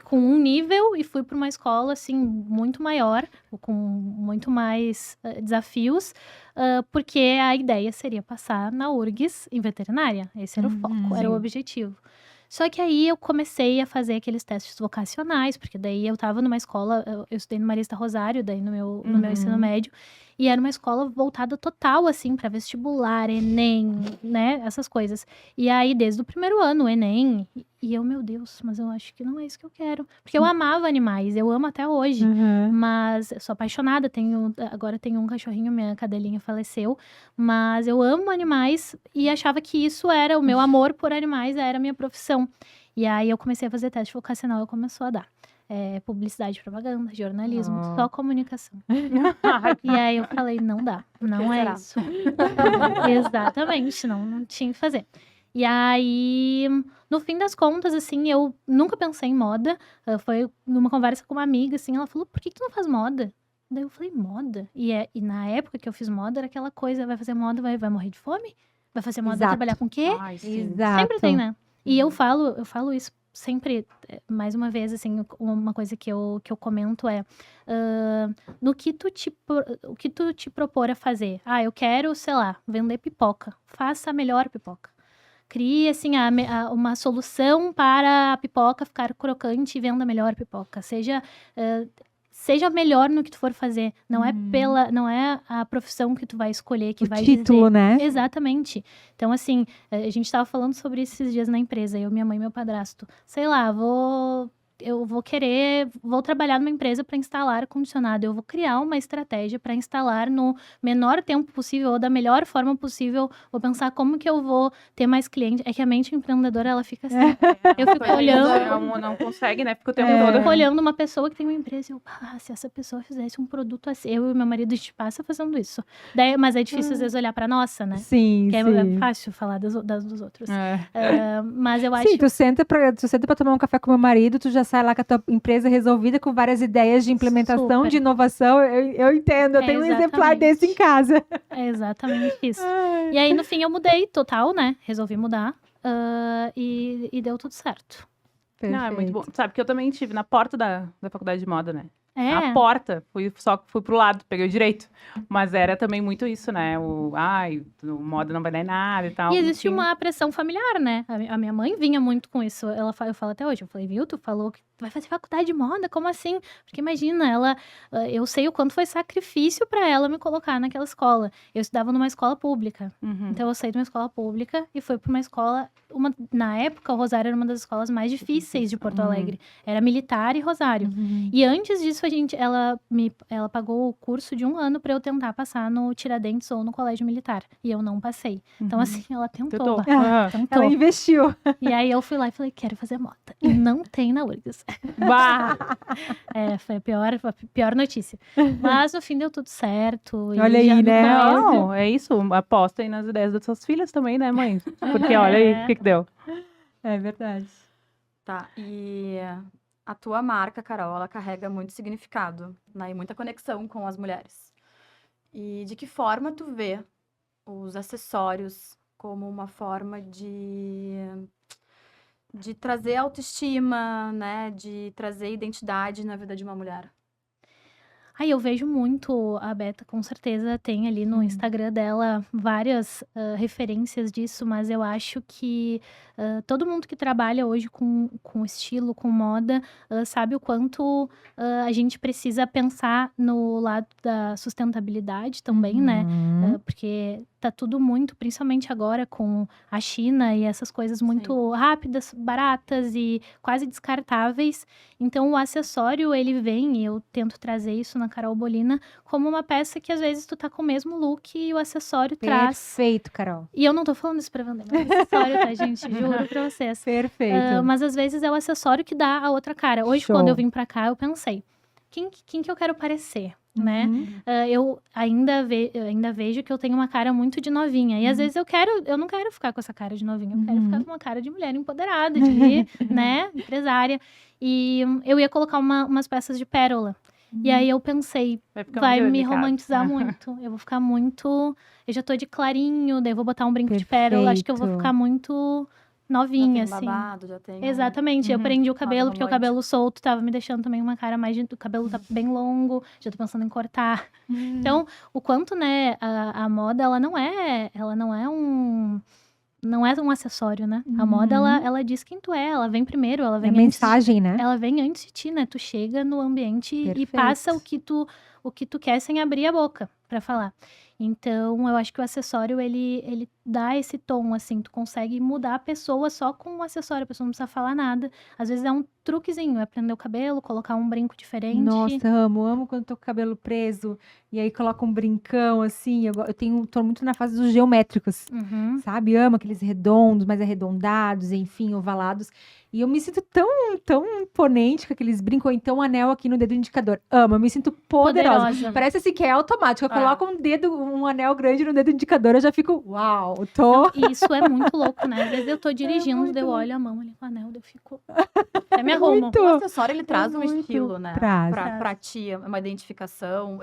com um nível e fui para uma escola, assim, muito maior, com muito mais desafios, porque a ideia seria passar na URGS em veterinária. Esse era o foco, era o objetivo. Só que aí eu comecei a fazer aqueles testes vocacionais, porque daí eu tava numa escola, eu estudei no Marista Rosário, daí no meu ensino médio, e era uma escola voltada total, assim, para vestibular, Enem, né, essas coisas. E aí, desde o primeiro ano, Enem, e eu, meu Deus, mas eu acho que não é isso que eu quero. Porque eu amava animais, eu amo até hoje, mas eu sou apaixonada, agora tenho um cachorrinho, minha cadelinha faleceu, mas eu amo animais e achava que isso era, o meu amor por animais era a minha profissão. E aí eu comecei a fazer teste vocacional e começou a dar. Publicidade, propaganda, jornalismo, só comunicação. E aí eu falei, não dá, não é isso. Exatamente, não tinha que fazer. E aí, no fim das contas, assim, eu nunca pensei em moda. Foi numa conversa com uma amiga, assim, ela falou, por que tu não faz moda? Daí eu falei, moda? E na época que eu fiz moda, era aquela coisa, vai fazer moda, vai morrer de fome? Vai fazer moda, vai trabalhar com o quê? Ai, sim. Exato. Sempre tem, né? E eu falo isso sempre, mais uma vez, assim, uma coisa que eu comento é, o que tu te propor a fazer? Eu quero, sei lá, vender pipoca. Faça a melhor pipoca. Crie, assim, uma solução para a pipoca ficar crocante e venda a melhor pipoca. Seja melhor no que tu for fazer. Não é a profissão que tu vai escolher que vai título, dizer. né? Exatamente. Então, assim, a gente tava falando sobre isso esses dias na empresa, eu, minha mãe e meu padrasto. Sei lá, eu vou trabalhar numa empresa para instalar ar-condicionado. Eu vou criar uma estratégia para instalar no menor tempo possível ou da melhor forma possível. Vou pensar como que eu vou ter mais clientes. É que a mente empreendedora, ela fica assim. Eu fico olhando. Não consegue, né? Fica o tempo Eu todo. fico olhando uma pessoa que tem uma empresa e eu, se essa pessoa fizesse um produto assim, eu e meu marido, a gente passa fazendo isso. Mas é difícil, às vezes, olhar pra nossa, né? Sim, Porque sim. é fácil falar dos outros. Mas eu acho... Sim, tu senta pra tomar um café com meu marido, tu já sai lá com a tua empresa resolvida, com várias ideias de implementação, Super. de inovação. Eu entendo, eu tenho um exemplar Exatamente. desse em casa. É exatamente isso. E aí, no fim, eu mudei total, né? Resolvi mudar. E deu tudo certo. Perfeito. Não, é muito bom. Sabe que eu também estive na porta da faculdade de moda, né? É. Na porta. Só fui pro lado, peguei o direito. Mas era também muito isso, né? Moda não vai dar em nada e tal. E existe Enfim. uma pressão familiar, né? A minha mãe vinha muito com isso. Eu falo até hoje. Eu falei, viu? Tu falou que tu vai fazer faculdade de moda? Como assim? Porque imagina, eu sei o quanto foi sacrifício pra ela me colocar naquela escola. Eu estudava numa escola pública. Então, eu saí de uma escola pública e fui pra uma escola... Na época, o Rosário era uma das escolas mais difíceis de Porto Alegre. Era militar e Rosário. E antes disso, ela pagou o curso de 1 ano pra eu tentar passar no Tiradentes ou no Colégio Militar. E eu não passei. Então, assim, ela tentou. Tentou. Ela investiu. E aí, eu fui lá e falei, quero fazer moda. E não tem na URGS. Bah! Foi a pior notícia. Mas, no fim, deu tudo certo. E Olha aí, já no né? começo- Não, é isso. Aposta aí nas ideias das suas filhas também, né, mãe? Porque olha aí o que deu. É verdade. Tá, e a tua marca, Carol, ela carrega muito significado, né? E muita conexão com as mulheres. E de que forma tu vê os acessórios como uma forma de trazer autoestima, né? De trazer identidade na vida de uma mulher? Eu vejo muito, a Beta com certeza tem ali no Instagram dela várias referências disso, mas eu acho que todo mundo que trabalha hoje com estilo, com moda, sabe o quanto a gente precisa pensar no lado da sustentabilidade também, né? Porque tá tudo muito, principalmente agora com a China e essas coisas muito rápidas, baratas e quase descartáveis. Então, o acessório, ele vem, e eu tento trazer isso na Carol Bolina, como uma peça que às vezes tu tá com o mesmo look e o acessório traz. Perfeito, Carol. E eu não tô falando isso pra vender, mas é acessório, tá, gente? Juro pra vocês. Perfeito. Mas às vezes é o acessório que dá a outra cara. Hoje, Show. quando eu vim pra cá, eu pensei, quem que eu quero parecer, né? Uhum. Eu ainda vejo que eu tenho uma cara muito de novinha. E às vezes eu não quero ficar com essa cara de novinha. Eu quero ficar com uma cara de mulher empoderada, de, né, empresária. E eu ia colocar umas peças de pérola. E aí eu pensei, vai me romantizar muito. Eu vou ficar muito... Eu já tô de clarinho, daí eu vou botar um brinco de pérola. Acho que eu vou Perfeito. ficar muito novinha, já tem assim. babado, já tem Exatamente, eu prendi o cabelo, porque o romântico. cabelo solto tava me deixando também uma cara mais... O cabelo tá bem longo, já tô pensando em cortar. Então, o quanto, né, a moda, ela não é um acessório, né? A moda, ela diz quem tu é, ela vem primeiro, ela É vem mensagem, né? ela vem antes de ti, né? Tu chega no ambiente e Perfeito. passa o que tu quer sem abrir a boca pra falar. Então, eu acho que o acessório, ele dá esse tom, assim. Tu consegue mudar a pessoa só com o acessório. A pessoa não precisa falar nada. Às vezes é um truquezinho. É prender o cabelo, colocar um brinco diferente. Nossa, amo quando tô com o cabelo preso. E aí coloca um brincão, assim. Tô muito na fase dos geométricos, Uhum. sabe? Amo aqueles redondos, mais arredondados, enfim, ovalados. E eu me sinto tão imponente com aqueles brincos. Ou então um anel aqui no dedo indicador. Amo, eu me sinto poderosa. Parece assim que é automático. Eu coloco um anel grande no dedo indicador, eu já fico, uau, tô... E isso é muito louco, né? Às vezes eu tô dirigindo, daí eu olho a mão ali com o anel, daí eu fico... Até me arrumo. Muito. O acessório, ele traz um muito. estilo, né? Traz. Pra ti, é uma identificação.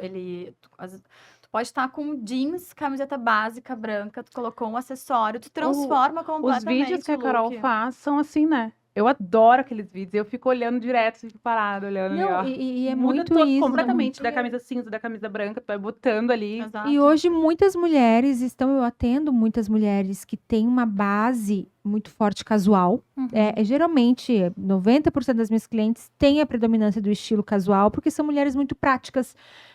Tu pode estar com jeans, camiseta básica, branca, tu colocou um acessório, tu transforma Os completamente vídeos que a o Carol look. faz são assim, né? Eu adoro aqueles vídeos. Eu fico olhando direto, fico parada, olhando ali, Não, ó. e é Muda muito todo, isso. completamente da camisa cinza, da camisa branca, tu vai botando ali. Exato. E hoje muitas mulheres eu atendo muitas mulheres que têm uma base muito forte casual. Uhum. Geralmente, 90% das minhas clientes têm a predominância do estilo casual, porque são mulheres muito práticas.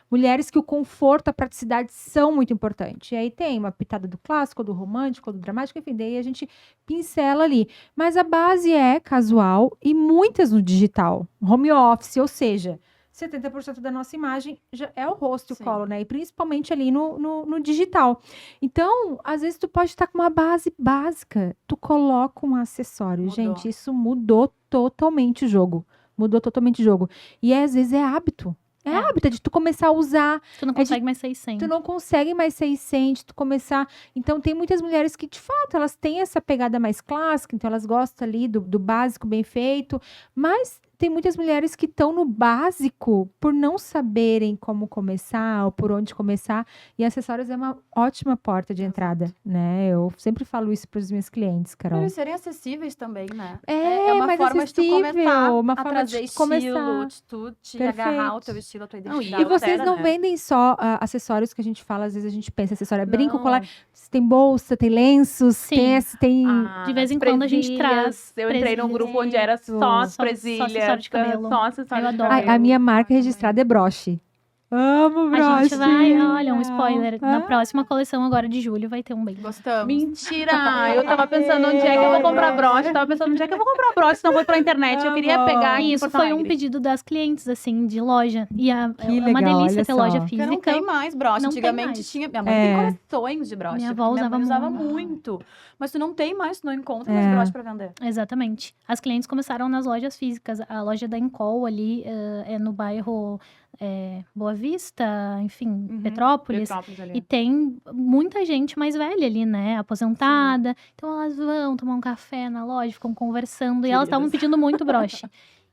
Mulheres que o conforto, a praticidade são muito importantes. E aí tem uma pitada do clássico, do romântico, do dramático, enfim, daí a gente pincela ali. Mas a base é casual e muitas no digital. Home office, ou seja, 70% da nossa imagem já é o rosto e o Sim. colo, né? E principalmente ali no digital. Então, às vezes tu pode estar com uma base básica, tu coloca um acessório. Mudou. Gente, isso mudou totalmente o jogo. Mudou totalmente o jogo. E às vezes é hábito. É hábito de tu começar a usar. Tu não consegue mais sair sem. Tu não consegue mais ser sem, tu começar. Então, tem muitas mulheres que, de fato, elas têm essa pegada mais clássica, então elas gostam ali do básico bem feito, mas tem muitas mulheres que estão no básico por não saberem como começar ou por onde começar, e acessórios é uma ótima porta de entrada, né? Eu sempre falo isso para os meus clientes, Carol. Eles serem acessíveis também, né? É uma mais forma de tu acessível, começar uma a forma trazer de estilo, começar. de tu te Perfeito. agarrar ao teu estilo, a tua Não, identidade. E vocês altera, não né? vendem só acessórios que a gente fala, às vezes a gente pensa, acessório é brinco, Não. colar, tem bolsa, tem lenços, Sim. tem... De vez em as quando a gente presilhas. traz Eu entrei num presilhas. grupo onde era só as Só presilhas. acessório de cabelo. Só acessório Eu de adoro. cabelo. A minha marca registrada é broche. Amo broche. A gente vai, olha, um spoiler. Na Ah. próxima coleção agora de julho vai ter um bem. Gostamos. Mentira! Eu tava pensando onde é que eu vou comprar broche. Tava pensando onde é que eu vou comprar broche, se não for pela internet. Eu queria pegar aqui em Isso Porto foi um Alegre. pedido das clientes, assim, de loja. E é Que uma legal, delícia olha ter só. loja Porque física. não tem mais broche. Não tem Antigamente mais. tinha. Minha mãe tem coleções de broche. Minha avó porque usava mãe usava muito. muito. Mas tu não tem mais, tu não encontra mais broche pra vender. Exatamente. As clientes começaram nas lojas físicas. A loja da Encol ali é no bairro Boa Vista, enfim, Petrópolis. ali. E tem muita gente mais velha ali, né? Aposentada. Então elas vão tomar um café na loja, ficam conversando. E elas estavam pedindo muito broche.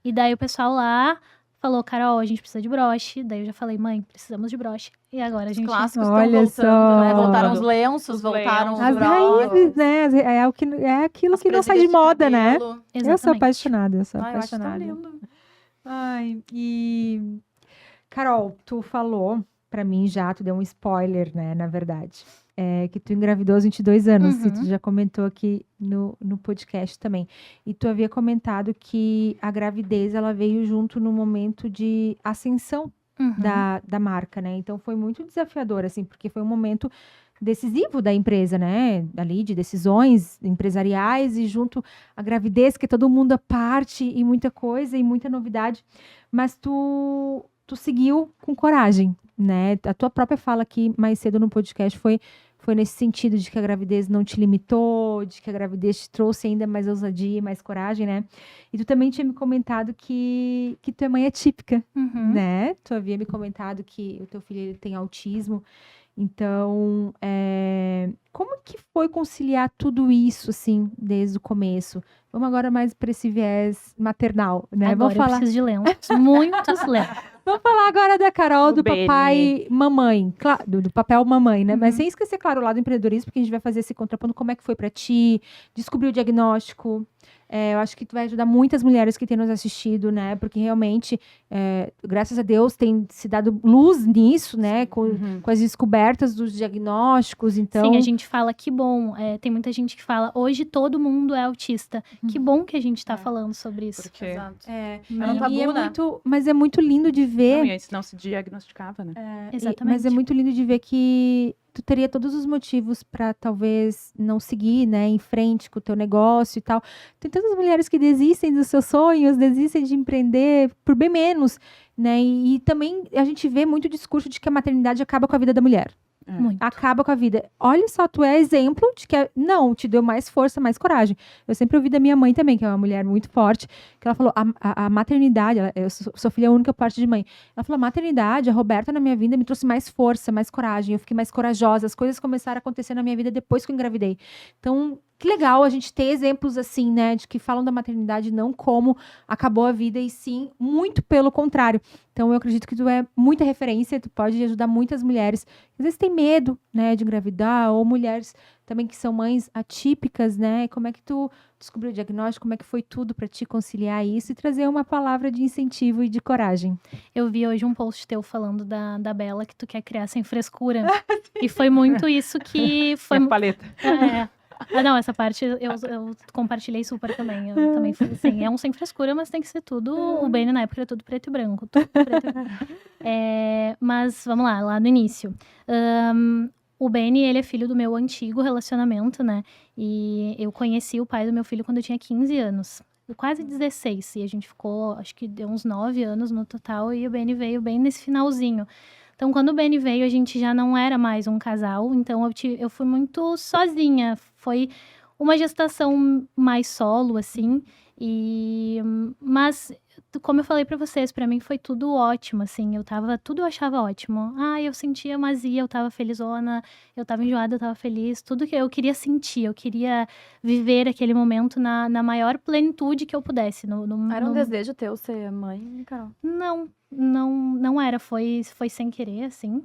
E daí o pessoal lá falou, Carol, a gente precisa de broche. Daí eu já falei, mãe, precisamos de broche. E agora a Os gente... clássicos Olha estão voltando, né? só. Voltaram os lenços, Os voltaram lenços. os As broches. raízes, né? É aquilo as que não sai de presilhas moda, né? cabelo. Eu sou Exatamente. apaixonada, eu sou Ai, eu acho tão apaixonada. lindo. Ai, e... Carol, tu falou pra mim já, tu deu um spoiler, né, na verdade. Que tu engravidou aos 22 anos, e tu já comentou aqui no podcast também. E tu havia comentado que a gravidez, ela veio junto no momento de ascensão Uhum. da marca, né? Então, foi muito desafiador, assim, porque foi um momento decisivo da empresa, né? Ali de decisões empresariais e junto à gravidez, que todo mundo parte e muita coisa e muita novidade. Mas tu seguiu com coragem, né? A tua própria fala aqui mais cedo no podcast foi nesse sentido de que a gravidez não te limitou, de que a gravidez te trouxe ainda mais ousadia e mais coragem, né? E tu também tinha me comentado que tua mãe é típica, né? Tu havia me comentado que o teu filho ele tem autismo. Então, como que foi conciliar tudo isso, assim, desde o começo? Vamos agora mais para esse viés maternal, né? Agora Vamos falar. eu preciso de lenços, muitos lenços. Vamos falar agora da Carol, do Beni. papai mamãe, do papel mamãe, né? Mas Uhum. sem esquecer, claro, o lado do empreendedorismo, porque a gente vai fazer esse contraponto. Como é que foi pra ti? Descobrir o diagnóstico. Eu acho que tu vai ajudar muitas mulheres que têm nos assistido, né? Porque realmente, graças a Deus, tem se dado luz nisso, né? Com as descobertas dos diagnósticos, então... Sim, a gente fala que bom. Tem muita gente que fala, hoje todo mundo é autista. Que bom que a gente tá falando sobre isso. Porque Exato. É um tabu, né? mas é muito lindo de ver... não, e antes não se diagnosticava, né? Exatamente. Mas é muito lindo de ver que tu teria todos os motivos para talvez não seguir, né, em frente com o teu negócio e tal. Tem tantas mulheres que desistem dos seus sonhos, desistem de empreender por bem menos, né? E também a gente vê muito discurso de que a maternidade acaba com a vida da mulher. Muito. Acaba com a vida. Olha só, tu é exemplo de que não, te deu mais força, mais coragem. Eu sempre ouvi da minha mãe também, que é uma mulher muito forte, que ela falou, a maternidade, eu sou filha única por parte de mãe, ela falou, a maternidade, a Roberta na minha vida me trouxe mais força, mais coragem, eu fiquei mais corajosa, as coisas começaram a acontecer na minha vida depois que eu engravidei. Então, que legal a gente ter exemplos assim, né, de que falam da maternidade não como acabou a vida, e sim, muito pelo contrário. Então, eu acredito que tu é muita referência, tu pode ajudar muitas mulheres que às vezes têm medo, né, de engravidar, ou mulheres também que são mães atípicas, né? Como é que tu descobriu o diagnóstico? Como é que foi tudo para te conciliar isso e trazer uma palavra de incentivo e de coragem? Eu vi hoje um post teu falando da Bela que tu quer criar sem frescura. E foi muito isso que foi. Foi a paleta. Não, essa parte eu compartilhei super também. Eu também fui assim, é um sem frescura, mas tem que ser tudo. O Beni na época era tudo preto e branco. Tudo preto e branco. Mas vamos lá no início. O Beni, ele é filho do meu antigo relacionamento, né? E eu conheci o pai do meu filho quando eu tinha 15 anos. Quase 16. E a gente ficou, acho que deu uns 9 anos no total. E o Beni veio bem nesse finalzinho. Então, quando o Beni veio, a gente já não era mais um casal. Então, eu fui muito sozinha. Foi uma gestação mais solo, assim. Mas, como eu falei pra vocês, pra mim foi tudo ótimo, assim. Tudo eu achava ótimo. Eu sentia mazia, eu tava felizona, eu tava enjoada, eu tava feliz. Tudo que eu queria sentir, eu queria viver aquele momento na maior plenitude que eu pudesse. Era um desejo teu ser mãe, Carol? Não era, foi sem querer, assim.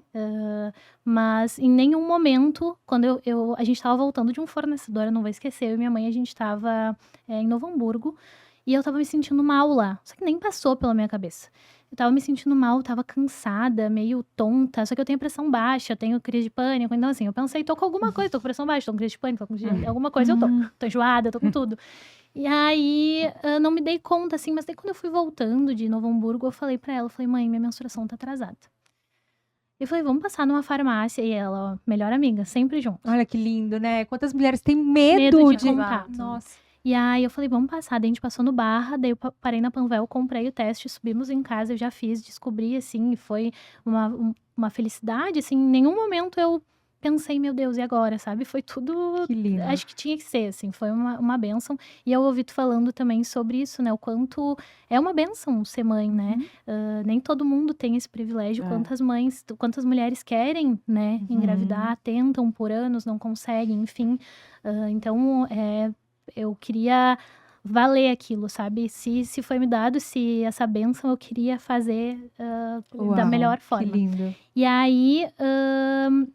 Mas em nenhum momento, quando a gente tava voltando de um fornecedor, eu não vou esquecer, eu e minha mãe, a gente tava em Novo Hamburgo, e eu tava me sentindo mal lá. Só que nem passou pela minha cabeça. Eu tava me sentindo mal, tava cansada, meio tonta. Só que eu tenho pressão baixa, eu tenho crise de pânico. Então, assim, eu pensei, tô com alguma coisa, tô com pressão baixa, tô com crise de pânico, tô com alguma coisa, eu tô. Tô enjoada, tô com tudo. E aí, eu não me dei conta, assim, mas daí quando eu fui voltando de Novo Hamburgo, eu falei pra ela, eu falei, mãe, minha menstruação tá atrasada. Eu falei, vamos passar numa farmácia. E ela, ó, melhor amiga, sempre junto. Olha que lindo, né? Quantas mulheres têm medo de contato. Nossa. E aí eu falei, vamos passar. Daí a gente passou no Barra, daí eu parei na Panvel, comprei o teste, subimos em casa, eu já fiz, descobri, assim, e foi uma felicidade, assim, em nenhum momento eu pensei, meu Deus, e agora, sabe? Foi tudo, Que lindo. acho que tinha que ser, assim, foi uma bênção. E eu ouvi tu falando também sobre isso, né? O quanto é uma bênção ser mãe, né? Nem todo mundo tem esse privilégio. Quantas mulheres querem, né? Engravidar, tentam por anos, não conseguem, enfim. Então, eu queria valer aquilo, sabe? Se foi me dado, se essa bênção eu queria fazer da melhor forma. Que lindo. E aí,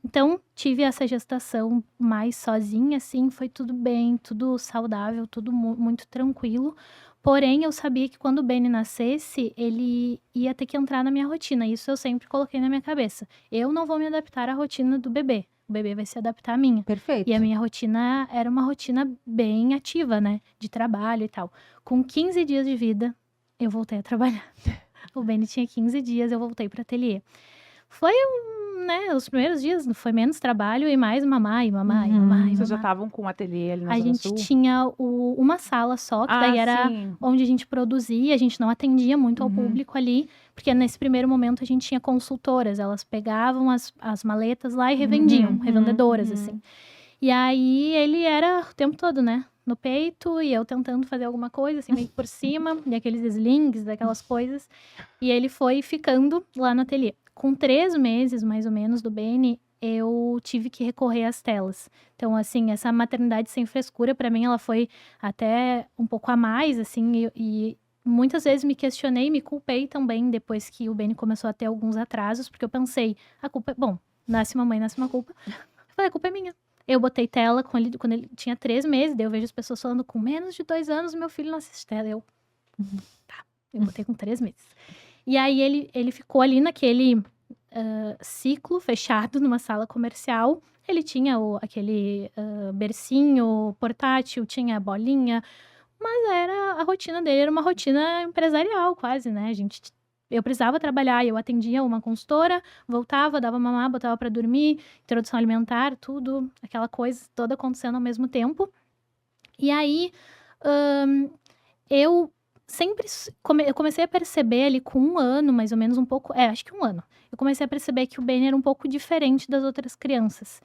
então, tive essa gestação mais sozinha, assim, foi tudo bem, tudo saudável, tudo muito tranquilo. Porém, eu sabia que quando o Beni nascesse, ele ia ter que entrar na minha rotina. Isso eu sempre coloquei na minha cabeça. Eu não vou me adaptar à rotina do bebê. O bebê vai se adaptar à minha. Perfeito. E a minha rotina era uma rotina bem ativa, né? De trabalho e tal. Com 15 dias de vida, eu voltei a trabalhar. O Beni tinha 15 dias, eu voltei para ateliê. Foi né, os primeiros dias foi menos trabalho e mais mamar, e mamar, e mamar, e Vocês já mamar. estavam com um ateliê ali na A Zona gente Sul? tinha uma sala só, que daí era sim. onde a gente produzia, a gente não atendia muito ao público ali, porque nesse primeiro momento a gente tinha consultoras, elas pegavam as maletas lá e revendiam, revendedoras, assim. E aí ele era o tempo todo, né, no peito, e eu tentando fazer alguma coisa, assim, meio que por cima, e aqueles slings, daquelas coisas, e ele foi ficando lá no ateliê. Com 3 meses, mais ou menos, do Beni, eu tive que recorrer às telas. Então, assim, essa maternidade sem frescura, pra mim, ela foi até um pouco a mais, assim, e muitas vezes me questionei, me culpei também, depois que o Beni começou a ter alguns atrasos, porque eu pensei, a culpa é... Bom, nasce uma mãe, nasce uma culpa. Eu falei, a culpa é minha. Eu botei tela quando ele tinha 3 meses, daí eu vejo as pessoas falando, com menos de 2 anos, meu filho não assiste tela. Eu, tá, eu botei com 3 meses. E aí ele ficou ali naquele ciclo fechado numa sala comercial. Ele tinha aquele bercinho portátil, tinha a bolinha, mas a rotina dele era uma rotina empresarial quase, né? Eu precisava trabalhar, eu atendia uma consultora, voltava, dava mamar, botava para dormir, introdução alimentar, tudo, aquela coisa toda acontecendo ao mesmo tempo. E aí, eu sempre eu comecei a perceber ali com 1 ano, mais ou menos, um pouco, acho que 1 ano. Eu comecei a perceber que o Beni era um pouco diferente das outras crianças.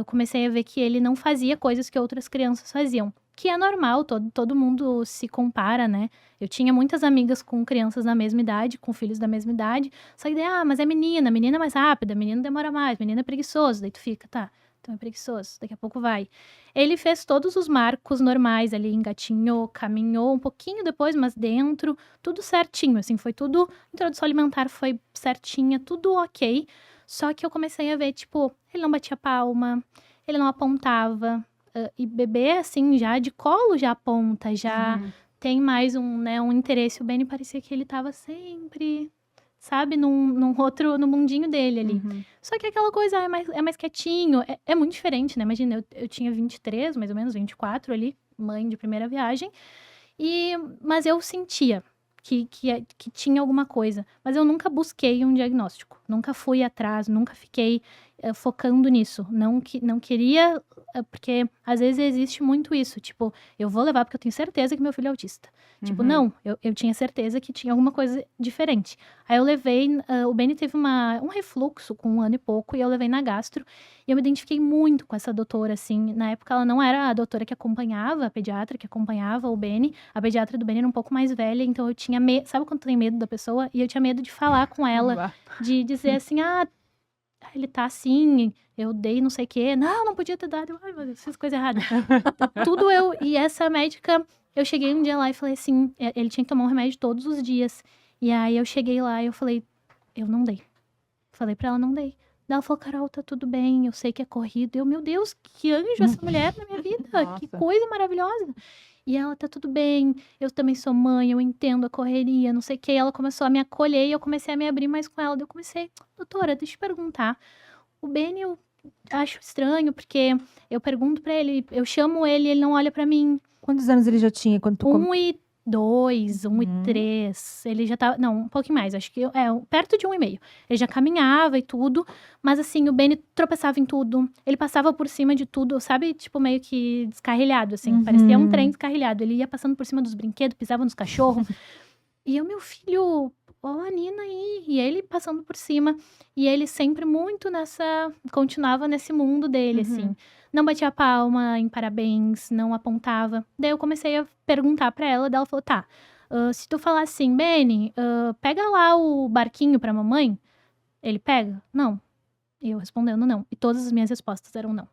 Comecei a ver que ele não fazia coisas que outras crianças faziam. Que é normal, todo mundo se compara, né? Eu tinha muitas amigas com crianças da mesma idade, com filhos da mesma idade. Só que daí, mas é menina é mais rápida, menino demora mais, menino é preguiçoso. Daí tu fica, tá, então é preguiçoso, daqui a pouco vai. Ele fez todos os marcos normais ali, engatinhou, caminhou um pouquinho depois, mas dentro, tudo certinho, assim, foi tudo, introdução alimentar foi certinha, tudo ok. Só que eu comecei a ver, tipo, ele não batia palma, ele não apontava, e bebê, assim, já de colo já aponta, já tem mais um interesse. O Beni parecia que ele tava sempre, sabe, no mundinho dele ali. Só que aquela coisa é mais quietinho, é muito diferente, né? Imagina, eu tinha 23, mais ou menos, 24 ali, mãe de primeira viagem, mas eu sentia que tinha alguma coisa. Mas eu nunca busquei um diagnóstico, nunca fui atrás, nunca fiquei focando nisso. Não queria, porque às vezes existe muito isso, tipo, eu vou levar porque eu tenho certeza que meu filho é autista. Tipo, não, eu tinha certeza que tinha alguma coisa diferente. Aí eu levei, o Beni teve um refluxo com 1 ano e pouco, e eu levei na gastro, e eu me identifiquei muito com essa doutora, assim. Na época ela não era a doutora que acompanhava, a pediatra que acompanhava o Beni, a pediatra do Beni era um pouco mais velha, então eu tinha medo, sabe quando tu tem medo da pessoa? E eu tinha medo de falar com ela, de dizer assim, ele tá assim, eu dei não sei o quê. Não podia ter dado. Ai, meu Deus, fiz coisa errada. E essa médica, eu cheguei um dia lá e falei assim, ele tinha que tomar um remédio todos os dias. E aí eu cheguei lá e eu falei, eu não dei. Falei pra ela, não dei. Daí ela falou, Carol, tá tudo bem, eu sei que é corrido. Eu, meu Deus, que anjo essa mulher na minha vida. Que coisa maravilhosa. E ela, tá tudo bem, eu também sou mãe, eu entendo a correria, não sei o quê. E ela começou a me acolher e eu comecei a me abrir mais com ela. Daí eu comecei, doutora, deixa eu te perguntar. O Beni eu acho estranho, porque eu pergunto pra ele, eu chamo ele não olha pra mim. Quantos anos ele já tinha quando tu 1 e 2, 1 e 3. Ele já tava, não, um pouquinho mais, acho que perto de 1 e meio. Ele já caminhava e tudo, mas assim, o Beni tropeçava em tudo. Ele passava por cima de tudo, sabe? Tipo, meio que descarrilhado, assim. Parecia um trem descarrilhado. Ele ia passando por cima dos brinquedos, pisava nos cachorros. E eu, meu filho, ó, a Nina aí. E ele passando por cima. E ele sempre muito continuava nesse mundo dele, assim. Não batia palma em parabéns, não apontava. Daí eu comecei a perguntar pra ela, daí ela falou, tá, se tu falar assim, Beni, pega lá o barquinho pra mamãe, ele pega? Não. E eu respondendo não. E todas as minhas respostas eram não.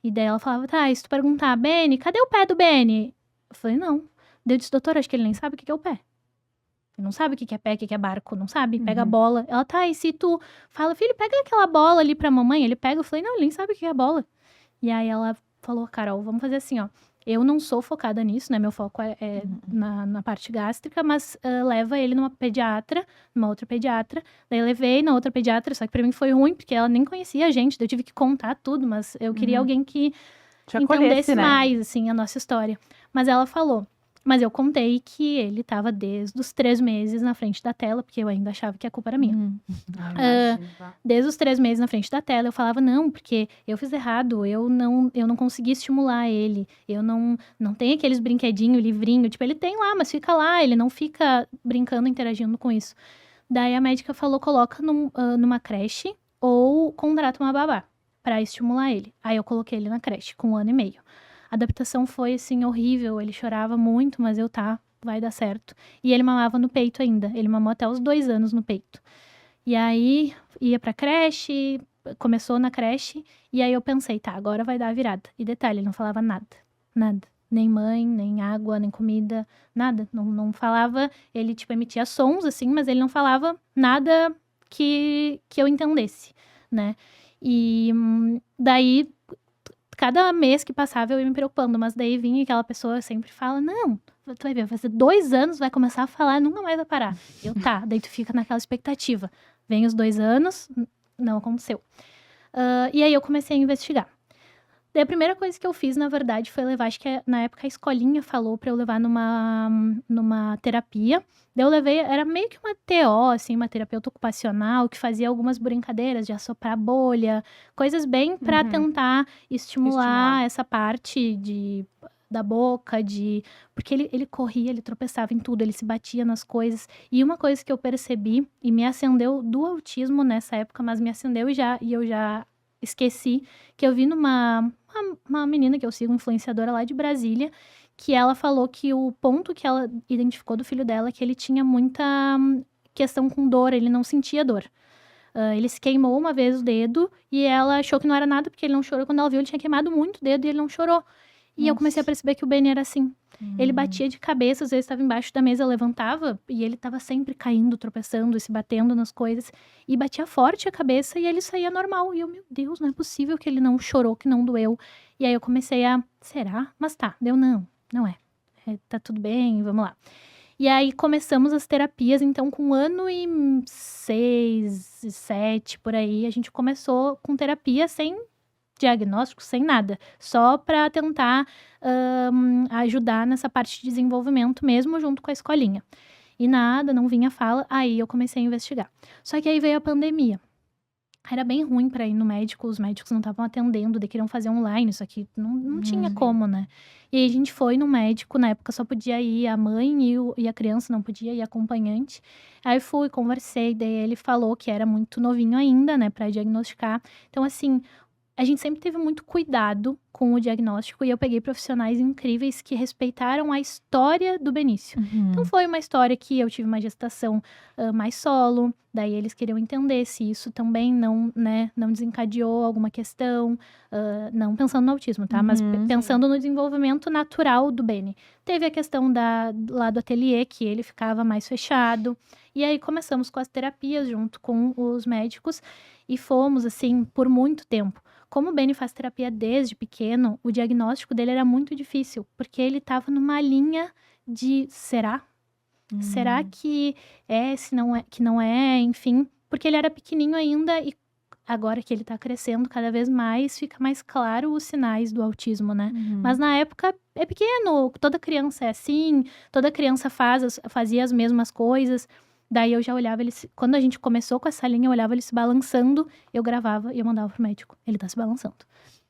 E daí ela falava, tá, e se tu perguntar, Beni, cadê o pé do Beni? Eu falei, não. Daí eu disse, doutora, acho que ele nem sabe o que é o pé. Ele não sabe o que é pé, o que é barco, não sabe, pega a bola. Ela, tá, e se tu fala, filho, pega aquela bola ali pra mamãe, ele pega? Eu falei, não, ele nem sabe o que é a bola. E aí ela falou, Carol, vamos fazer assim, ó. Eu não sou focada nisso, né? Meu foco é na parte gástrica, mas leva ele numa outra pediatra. Daí eu levei na outra pediatra, só que pra mim foi ruim, porque ela nem conhecia a gente, daí eu tive que contar tudo, mas eu queria alguém que entendesse, né, mais, assim, a nossa história. Mas ela falou, Mas eu contei que ele tava desde os 3 meses na frente da tela, porque eu ainda achava que a culpa era minha. Desde os 3 meses na frente da tela, eu falava, não, porque eu fiz errado, eu não consegui estimular ele, eu não tenho aqueles brinquedinhos, livrinho, tipo, ele tem lá, mas fica lá, ele não fica brincando, interagindo com isso. Daí a médica falou, coloca numa creche ou contrata uma babá pra estimular ele. Aí eu coloquei ele na creche, com 1 ano e meio. A adaptação foi, assim, horrível, ele chorava muito, mas vai dar certo. E ele mamava no peito ainda, ele mamou até os 2 anos no peito. E aí, ia pra creche, começou na creche, e aí eu pensei, tá, agora vai dar a virada. E detalhe, ele não falava nada. Nem mãe, nem água, nem comida, nada. Não falava, ele, tipo, emitia sons, assim, mas ele não falava nada que eu entendesse, né? E daí, cada mês que passava eu ia me preocupando, mas daí vinha aquela pessoa sempre fala, não, tu vai ver, vai fazer 2 anos, vai começar a falar, nunca mais vai parar. Tá, daí tu fica naquela expectativa. Vem os 2 anos, não aconteceu. E aí eu comecei a investigar. Daí a primeira coisa que eu fiz, na verdade, foi levar, acho que na época a escolinha falou pra eu levar numa terapia. Daí eu levei, era meio que uma TO, assim, uma terapeuta ocupacional, que fazia algumas brincadeiras de assoprar bolha, coisas bem pra tentar estimular essa parte da boca, porque ele corria, ele tropeçava em tudo, ele se batia nas coisas. E uma coisa que eu percebi, e me acendeu do autismo nessa época, mas me acendeu e eu já esqueci, que eu vi numa uma menina que eu sigo, influenciadora lá de Brasília, que ela falou que o ponto que ela identificou do filho dela é que ele tinha muita questão com dor, ele não sentia dor. Ele se queimou uma vez o dedo e ela achou que não era nada porque ele não chorou. Quando ela viu, ele tinha queimado muito o dedo e ele não chorou. E eu comecei a perceber que o Benny era assim. Ele batia de cabeça, às vezes estava embaixo da mesa, levantava e ele estava sempre caindo, tropeçando e se batendo nas coisas. E batia forte a cabeça e ele saía normal. E eu, meu Deus, não é possível que ele não chorou, que não doeu. E aí eu comecei será? Mas tá, deu não é. Tá tudo bem, vamos lá. E aí começamos as terapias, então com 1 ano e 6, 7, por aí, a gente começou com terapia sem diagnóstico, sem nada, só para tentar ajudar nessa parte de desenvolvimento mesmo junto com a escolinha. E nada, não vinha fala, aí eu comecei a investigar. Só que aí veio a pandemia. Era bem ruim para ir no médico, os médicos não estavam atendendo, queriam fazer online, isso aqui não tinha como, né? E aí a gente foi no médico, na época só podia ir a mãe e a criança, não podia ir acompanhante. Aí fui, conversei, daí ele falou que era muito novinho ainda, né, para diagnosticar. Então, assim, a gente sempre teve muito cuidado com o diagnóstico e eu peguei profissionais incríveis que respeitaram a história do Benício. Então, foi uma história que eu tive uma gestação mais solo, daí eles queriam entender se isso também não desencadeou alguma questão, não pensando no autismo, tá? Mas pensando no desenvolvimento natural do Benny. Teve a questão lá do ateliê, que ele ficava mais fechado. E aí, começamos com as terapias junto com os médicos e fomos, assim, por muito tempo. Como o Benny faz terapia desde pequeno, o diagnóstico dele era muito difícil, porque ele estava numa linha de será? Será que se não é, que não é, enfim, porque ele era pequenininho ainda e agora que ele tá crescendo cada vez mais, fica mais claro os sinais do autismo, né? Mas na época é pequeno, toda criança é assim, toda criança fazia as mesmas coisas. Daí eu já olhava ele, quando a gente começou com essa linha, eu olhava ele se balançando, eu gravava e eu mandava pro médico. Ele tá se balançando.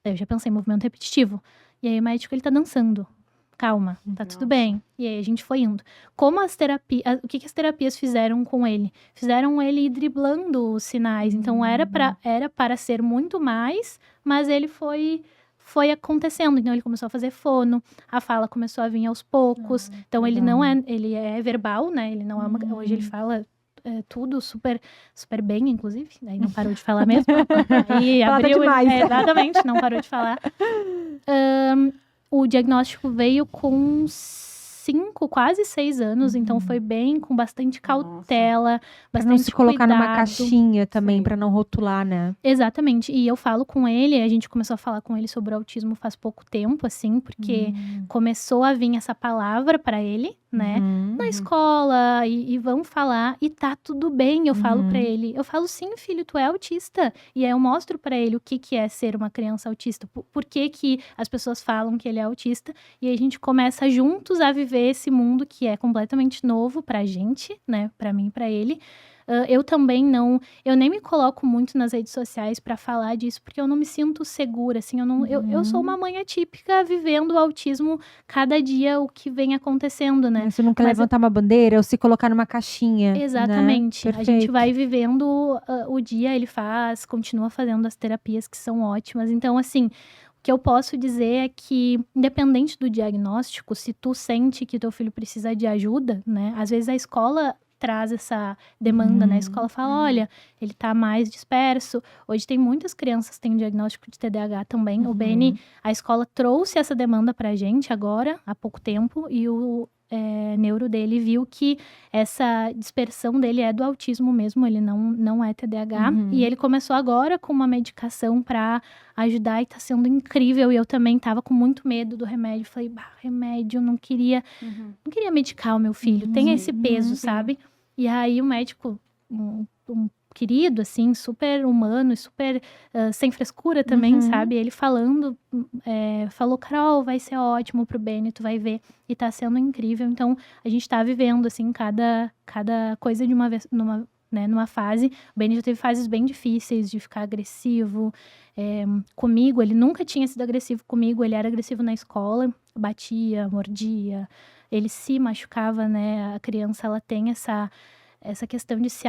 Daí eu já pensei, movimento repetitivo. E aí o médico, ele tá dançando. Calma, tá tudo bem. E aí a gente foi indo. Como as terapias, o que as terapias fizeram com ele? Fizeram ele ir driblando os sinais. Então era para ser muito mais, mas ele foi acontecendo. Então ele começou a fazer fono, a fala começou a vir aos poucos. Então ele ele é verbal, né? Ele não é hoje ele fala tudo super, super bem, inclusive. Daí não parou de falar mesmo. Aí abriu, demais. Exatamente, não parou de falar. O diagnóstico veio com 5, quase 6 anos, então foi bem, com bastante cautela, Pra bastante não se colocar cuidado. numa caixinha também, pra não rotular, né? Exatamente, e eu falo com ele, a gente começou a falar com ele sobre o autismo faz pouco tempo, assim, porque começou a vir essa palavra pra ele, né? Na escola e vão falar e tá tudo bem, eu falo pra ele. Eu falo, sim, filho, tu é autista. E aí eu mostro pra ele o que é ser uma criança autista. Por que que as pessoas falam que ele é autista. E aí a gente começa juntos a viver esse mundo que é completamente novo pra gente, né? Pra mim e pra ele. Eu também não... Eu nem me coloco muito nas redes sociais pra falar disso, porque eu não me sinto segura, assim. Eu sou uma mãe atípica vivendo o autismo cada dia, o que vem acontecendo, né? Você não quer levantar uma bandeira ou se colocar numa caixinha. Exatamente. Né? A gente vai vivendo o dia, ele continua fazendo as terapias que são ótimas. Então, assim, o que eu posso dizer é que, independente do diagnóstico, se tu sente que teu filho precisa de ajuda, né? Às vezes a escola traz essa demanda, né? A escola fala, olha, ele tá mais disperso. Hoje tem muitas crianças que têm diagnóstico de TDAH também. O Beni, a escola trouxe essa demanda pra gente agora, há pouco tempo, e o neuro dele viu que essa dispersão dele é do autismo mesmo, ele não é TDAH. E ele começou agora com uma medicação pra ajudar e tá sendo incrível. E eu também tava com muito medo do remédio. Falei, remédio, não queria medicar o meu filho. Tem esse peso, sabe? E aí o médico, um querido, assim, super humano e super sem frescura também, sabe? Ele falando, falou, Carol, vai ser ótimo pro Beni, tu vai ver. E tá sendo incrível. Então, a gente tá vivendo, assim, cada coisa de uma vez, numa fase. O Beni já teve fases bem difíceis de ficar agressivo. Comigo, ele nunca tinha sido agressivo comigo. Ele era agressivo na escola, batia, mordia. Ele se machucava, né? A criança, ela tem essa questão de se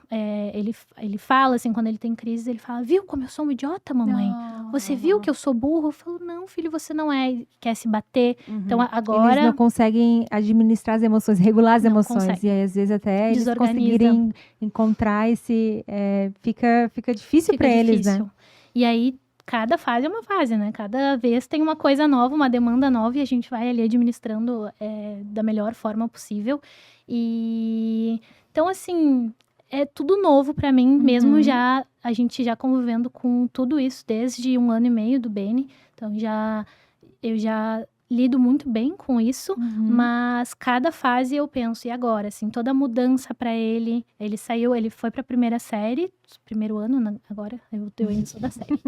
ele fala, assim, quando ele tem crise, ele fala, viu como eu sou um idiota, mamãe? Você viu que eu sou burro? Eu falo, não, filho, você não é. Quer se bater. Então, agora... Eles não conseguem administrar as emoções, regular as Não emoções. consegue. E aí, às vezes, até eles Desorganiza. conseguirem encontrar esse... fica difícil para eles, né? E aí, cada fase é uma fase, né? Cada vez tem uma coisa nova, uma demanda nova, e a gente vai ali administrando da melhor forma possível. Então, assim, é tudo novo pra mim, mesmo a gente já convivendo com tudo isso desde 1 ano e meio do Beni. Então, eu já lido muito bem com isso, mas cada fase eu penso, e agora? Assim, toda mudança pra ele foi pra primeira série, primeiro ano, agora eu ainda sou da série.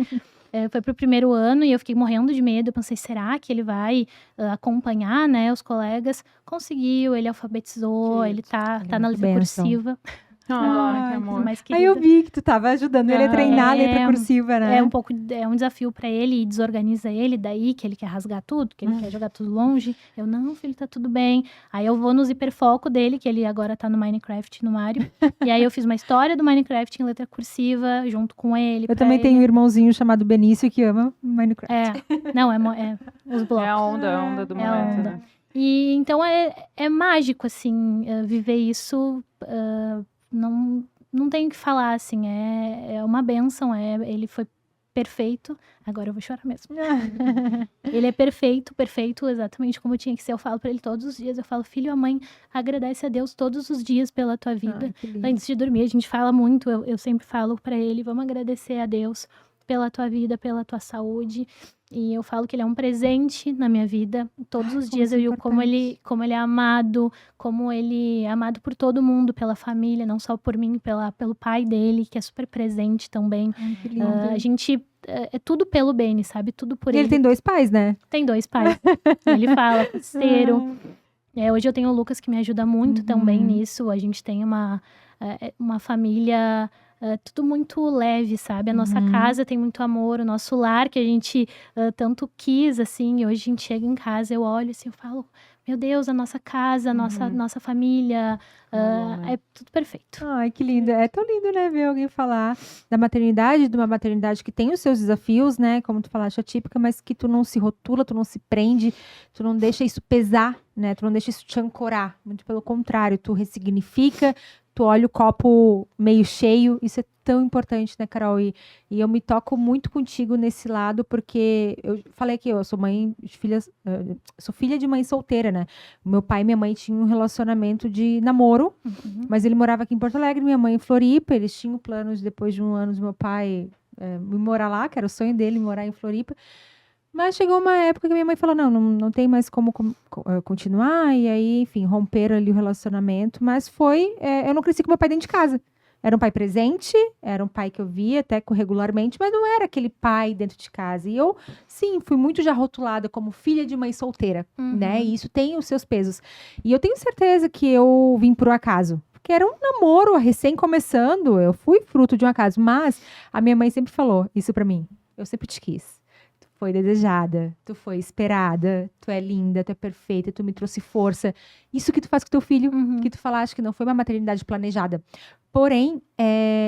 Foi pro primeiro ano e eu fiquei morrendo de medo. Eu pensei, será que ele vai acompanhar, né, os colegas? Conseguiu, ele alfabetizou, ele tá na letra cursiva. Que amor. Aí eu vi que tu tava ajudando ele a treinar a letra cursiva, né? É um desafio pra ele e desorganiza ele, daí que ele quer rasgar tudo, que ele quer jogar tudo longe. Eu, não, filho, tá tudo bem. Aí eu vou nos hiperfoco dele, que ele agora tá no Minecraft, no Mario. E aí eu fiz uma história do Minecraft em letra cursiva, junto com ele. Eu também tenho um irmãozinho chamado Benício que ama Minecraft. Não, os blocos. É a onda do momento, né? E então é mágico, assim, viver isso. Não tenho o que falar, assim, é uma bênção, ele foi perfeito, agora eu vou chorar mesmo. Ele é perfeito, exatamente como tinha que ser. Eu falo pra ele todos os dias, eu falo, filho, a mãe agradece a Deus todos os dias pela tua vida. Antes de dormir, a gente fala muito, eu sempre falo pra ele, vamos agradecer a Deus pela tua vida, pela tua saúde. E eu falo que ele é um presente na minha vida. Todos os dias eu digo como ele é amado, como ele é amado por todo mundo, pela família, não só por mim, pelo pai dele, que é super presente também. Que lindo. A gente... É tudo pelo Beni, sabe? Tudo por ele. Ele tem 2 pais, né? Tem 2 pais. Ele fala, parceiro. Hoje eu tenho o Lucas que me ajuda muito também nisso. A gente tem uma família... tudo muito leve, sabe? A nossa casa tem muito amor, o nosso lar que a gente tanto quis, assim. Hoje a gente chega em casa, eu olho assim, eu falo, meu Deus, a nossa casa, a nossa família, é tudo perfeito. Ai, que lindo. É tão lindo, né, ver alguém falar da maternidade, de uma maternidade que tem os seus desafios, né, como tu falaste, atípica, mas que tu não se rotula, tu não se prende, tu não deixa isso pesar, né, tu não deixa isso te ancorar. Muito pelo contrário, tu ressignifica, tu olha o copo meio cheio, isso é tão importante, né, Carol? E eu me toco muito contigo nesse lado, porque eu falei que eu sou sou filha de mãe solteira, né? O meu pai e minha mãe tinham um relacionamento de namoro, mas ele morava aqui em Porto Alegre, minha mãe em Floripa, eles tinham planos, depois de 1 ano, do meu pai me morar lá, que era o sonho dele, morar em Floripa. Mas chegou uma época que minha mãe falou, não tem mais como continuar, e aí, enfim, romperam ali o relacionamento, mas eu não cresci com meu pai dentro de casa. Era um pai presente, era um pai que eu via até regularmente, mas não era aquele pai dentro de casa. E eu, sim, fui muito já rotulada como filha de mãe solteira, né? E isso tem os seus pesos. E eu tenho certeza que eu vim por um acaso. Porque era um namoro recém começando, eu fui fruto de um acaso. Mas a minha mãe sempre falou isso pra mim. Eu sempre te quis. Tu foi desejada, tu foi esperada, tu é linda, tu é perfeita, tu me trouxe força. Isso que tu faz com teu filho, que tu falaste que não foi uma maternidade planejada. Porém,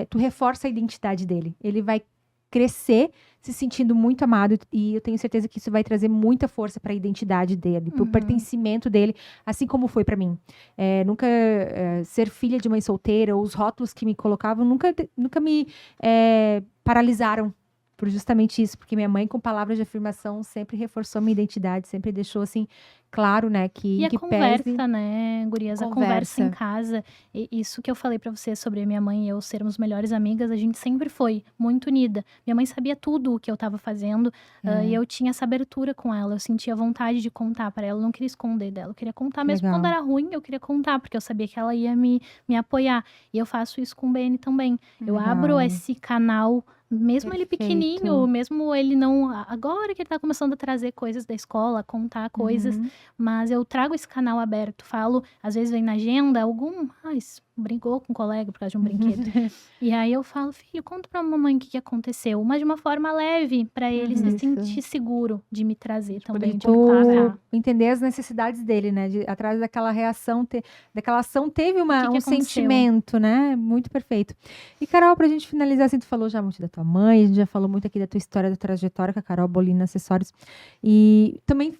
tu reforça a identidade dele. Ele vai crescer se sentindo muito amado e eu tenho certeza que isso vai trazer muita força para a identidade dele, para o pertencimento dele, assim como foi para mim. Nunca ser filha de mãe solteira, ou os rótulos que me colocavam, nunca me paralisaram por justamente isso, porque minha mãe, com palavras de afirmação, sempre reforçou minha identidade, sempre deixou assim claro, né, que E a que conversa, pese né, gurias? A conversa em casa. Isso que eu falei pra você sobre a minha mãe e eu sermos melhores amigas, a gente sempre foi muito unida. Minha mãe sabia tudo o que eu tava fazendo e eu tinha essa abertura com ela. Eu sentia vontade de contar pra ela, eu não queria esconder dela. Eu queria contar, mesmo Legal. quando era ruim, eu queria contar, porque eu sabia que ela ia me apoiar. E eu faço isso com o BN também. Eu abro Legal. esse canal, mesmo ele Perfeito. pequenininho, mesmo ele não. Agora que ele tá começando a trazer coisas da escola, contar coisas. Mas eu trago esse canal aberto, falo, às vezes vem na agenda, brigou com um colega por causa de um brinquedo. E aí eu falo, filho, conta pra mamãe o que aconteceu, mas de uma forma leve, pra ele se Isso. sentir seguro de me trazer também. poder contar, né? Tu entender as necessidades dele, né? Atrás daquela reação, daquela ação, teve que um aconteceu? sentimento, né? Muito perfeito. E, Carol, pra gente finalizar, assim, tu falou já muito da tua mãe, a gente já falou muito aqui da tua história, da trajetória com a Carol Bolina Acessórios. E também